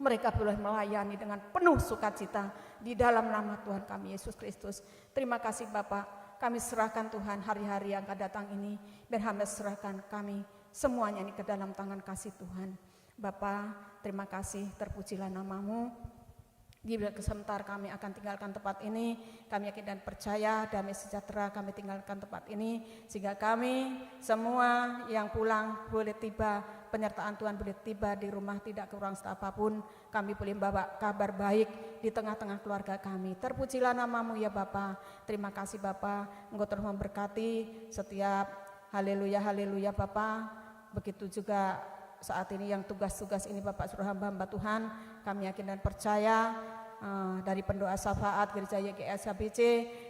mereka boleh melayani dengan penuh sukacita di dalam nama Tuhan kami Yesus Kristus. Terima kasih Bapak, kami serahkan Tuhan hari-hari yang akan datang ini, biar hamba serahkan kami semuanya ini ke dalam tangan kasih Tuhan. Bapak, terima kasih, terpujilah nama-Mu. Di sebentar kami akan tinggalkan tempat ini, kami yakin dan percaya damai sejahtera kami tinggalkan tempat ini, sehingga kami semua yang pulang boleh tiba, penyertaan Tuhan boleh tiba di rumah tidak kurang apapun, kami boleh membawa kabar baik di tengah-tengah keluarga kami. Terpujilah nama-Mu ya Bapa. Terima kasih Bapa, Engkau terus memberkati setiap haleluya haleluya Bapa. Begitu juga saat ini yang tugas-tugas ini Bapak suruh hamba-hamba Tuhan, kami yakin dan percaya dari pendoa syafaat gereja YGS HBC,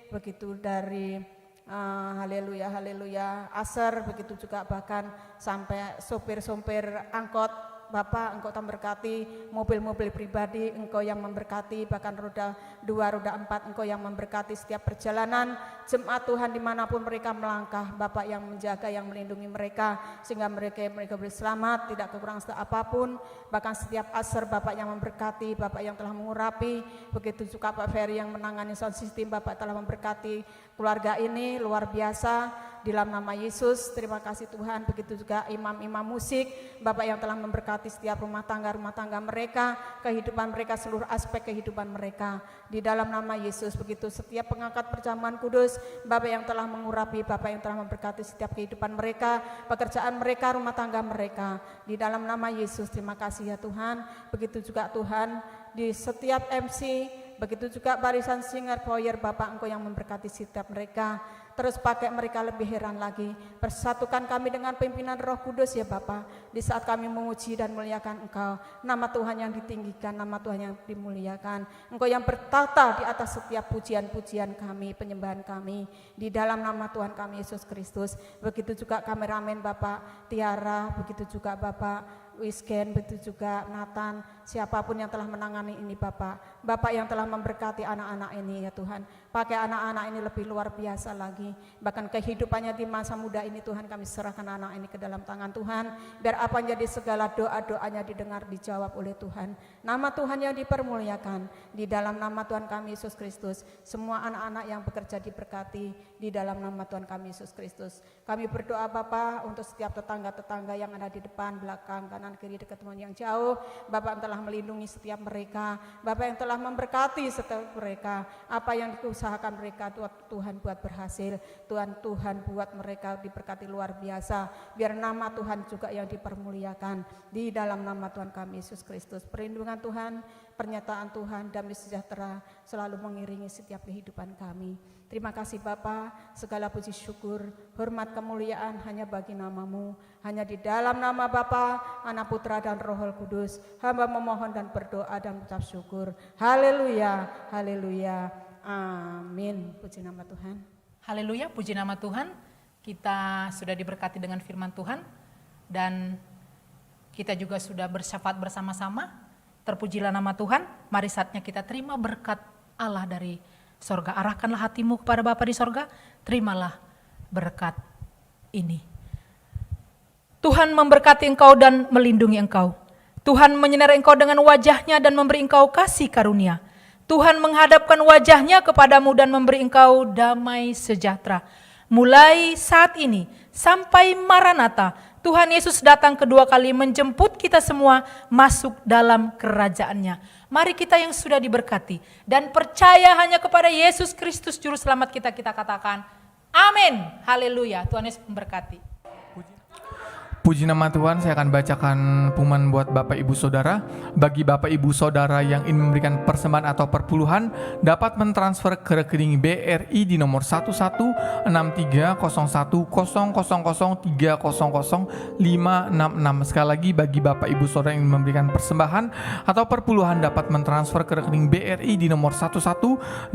begitu dari haleluya haleluya Aser, begitu juga bahkan sampai sopir-sopir angkot Bapa, Engkau telah memberkati mobil-mobil pribadi, Engkau yang memberkati bahkan roda 2, roda 4, Engkau yang memberkati setiap perjalanan jemaat Tuhan dimanapun mereka melangkah. Bapak yang menjaga, yang melindungi mereka sehingga mereka boleh selamat, tidak kekurangan apapun. Bahkan setiap asar Bapak yang memberkati, Bapak yang telah mengurapi. Begitu juga Pak Ferry yang menangani sound system, Bapak telah memberkati keluarga ini luar biasa. Di dalam nama Yesus, terima kasih Tuhan. Begitu juga imam-imam musik, Bapak yang telah memberkati setiap rumah tangga mereka, kehidupan mereka, seluruh aspek kehidupan mereka. Di dalam nama Yesus, begitu setiap pengangkat perjamuan kudus, Bapak yang telah mengurapi, Bapak yang telah memberkati setiap kehidupan mereka, pekerjaan mereka, rumah tangga mereka. Di dalam nama Yesus, terima kasih ya Tuhan. Begitu juga Tuhan, di setiap MC, begitu juga barisan singer choir, Bapak Engkau yang memberkati setiap mereka. Terus pakai mereka lebih heran lagi. Persatukan kami dengan pimpinan Roh Kudus ya Bapa. Di saat kami memuji dan muliakan Engkau, nama Tuhan yang ditinggikan, nama Tuhan yang dimuliakan. Engkau yang bertata di atas setiap pujian-pujian kami, penyembahan kami. Di dalam nama Tuhan kami Yesus Kristus. Begitu juga kameramen Bapak Tiara, begitu juga Bapak Wisken, begitu juga Nathan, siapapun yang telah menangani ini Bapak. Bapak yang telah memberkati anak-anak ini ya Tuhan. Pakai anak-anak ini lebih luar biasa lagi. Bahkan kehidupannya di masa muda ini Tuhan, kami serahkan anak ini ke dalam tangan Tuhan. Biar apa yang jadi segala doa-doanya didengar, dijawab oleh Tuhan. Nama Tuhan yang dipermuliakan. Di dalam nama Tuhan kami Yesus Kristus. Semua anak-anak yang bekerja diberkati di dalam nama Tuhan kami Yesus Kristus. Kami berdoa Bapak untuk setiap tetangga-tetangga yang ada di depan, belakang, kanan, kiri, dekat teman yang jauh. Bapak yang telah melindungi setiap mereka. Bapak yang telah memberkati setiap mereka. Apa yang diusahakan mereka Tuhan buat berhasil. Tuhan buat mereka diberkati luar biasa. Biar nama Tuhan juga yang dipermuliakan. Di dalam nama Tuhan kami Yesus Kristus. Perlindungan Tuhan, pernyataan Tuhan, damai sejahtera selalu mengiringi setiap kehidupan kami. Terima kasih Bapa, segala puji syukur, hormat kemuliaan hanya bagi nama-Mu. Hanya di dalam nama Bapa, Anak, Putra dan Roh Kudus, hamba memohon dan berdoa dan mengucap syukur. Haleluya, haleluya, amin. Puji nama Tuhan. Haleluya, puji nama Tuhan. Kita sudah diberkati dengan firman Tuhan dan kita juga sudah bersyafaat bersama-sama. Terpujilah nama Tuhan. Mari saatnya kita terima berkat Allah dari sorga. Arahkanlah hatimu kepada Bapa di sorga, terimalah berkat ini. Tuhan memberkati engkau dan melindungi engkau. Tuhan menyinari engkau dengan wajahnya dan memberi engkau kasih karunia. Tuhan menghadapkan wajahnya kepadamu dan memberi engkau damai sejahtera. Mulai saat ini sampai Maranatha, Tuhan Yesus datang kedua kali menjemput kita semua masuk dalam kerajaannya. Mari kita yang sudah diberkati dan percaya hanya kepada Yesus Kristus Juru Selamat kita katakan amin. Haleluya. Tuhan Yesus memberkati. Puji nama Tuhan, saya akan bacakan pengumuman buat Bapak Ibu Saudara. Bagi Bapak Ibu Saudara yang ingin memberikan persembahan atau perpuluhan, dapat mentransfer ke rekening BRI di nomor 1163010030030056. Sekali lagi, bagi Bapak Ibu Saudara yang ingin memberikan persembahan atau perpuluhan, dapat mentransfer ke rekening BRI di nomor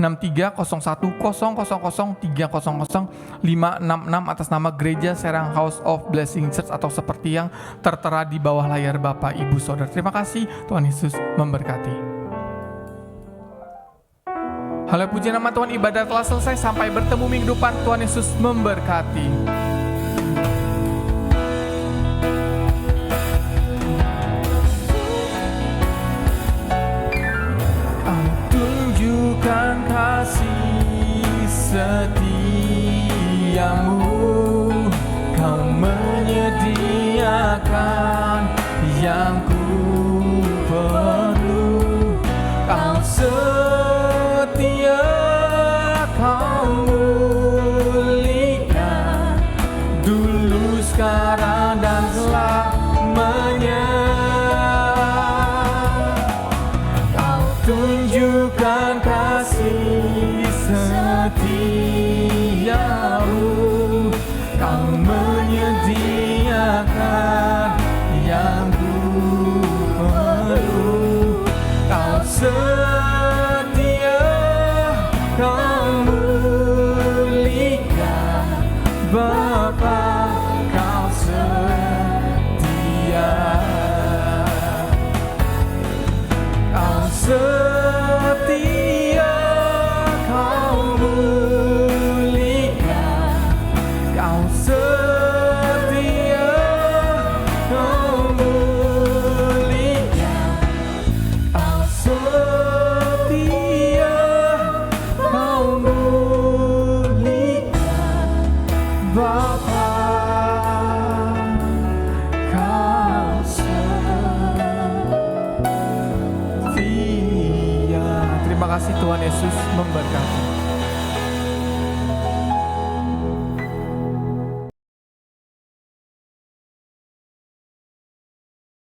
1163010030030056 atas nama Gereja Serang House of Blessing Church atau seperti yang tertera di bawah layar Bapak Ibu Saudara. Terima kasih, Tuhan Yesus memberkati. Halo, puji nama Tuhan, ibadah telah selesai. Sampai bertemu minggu depan. Tuhan Yesus memberkati. Tunjukkan kasih setia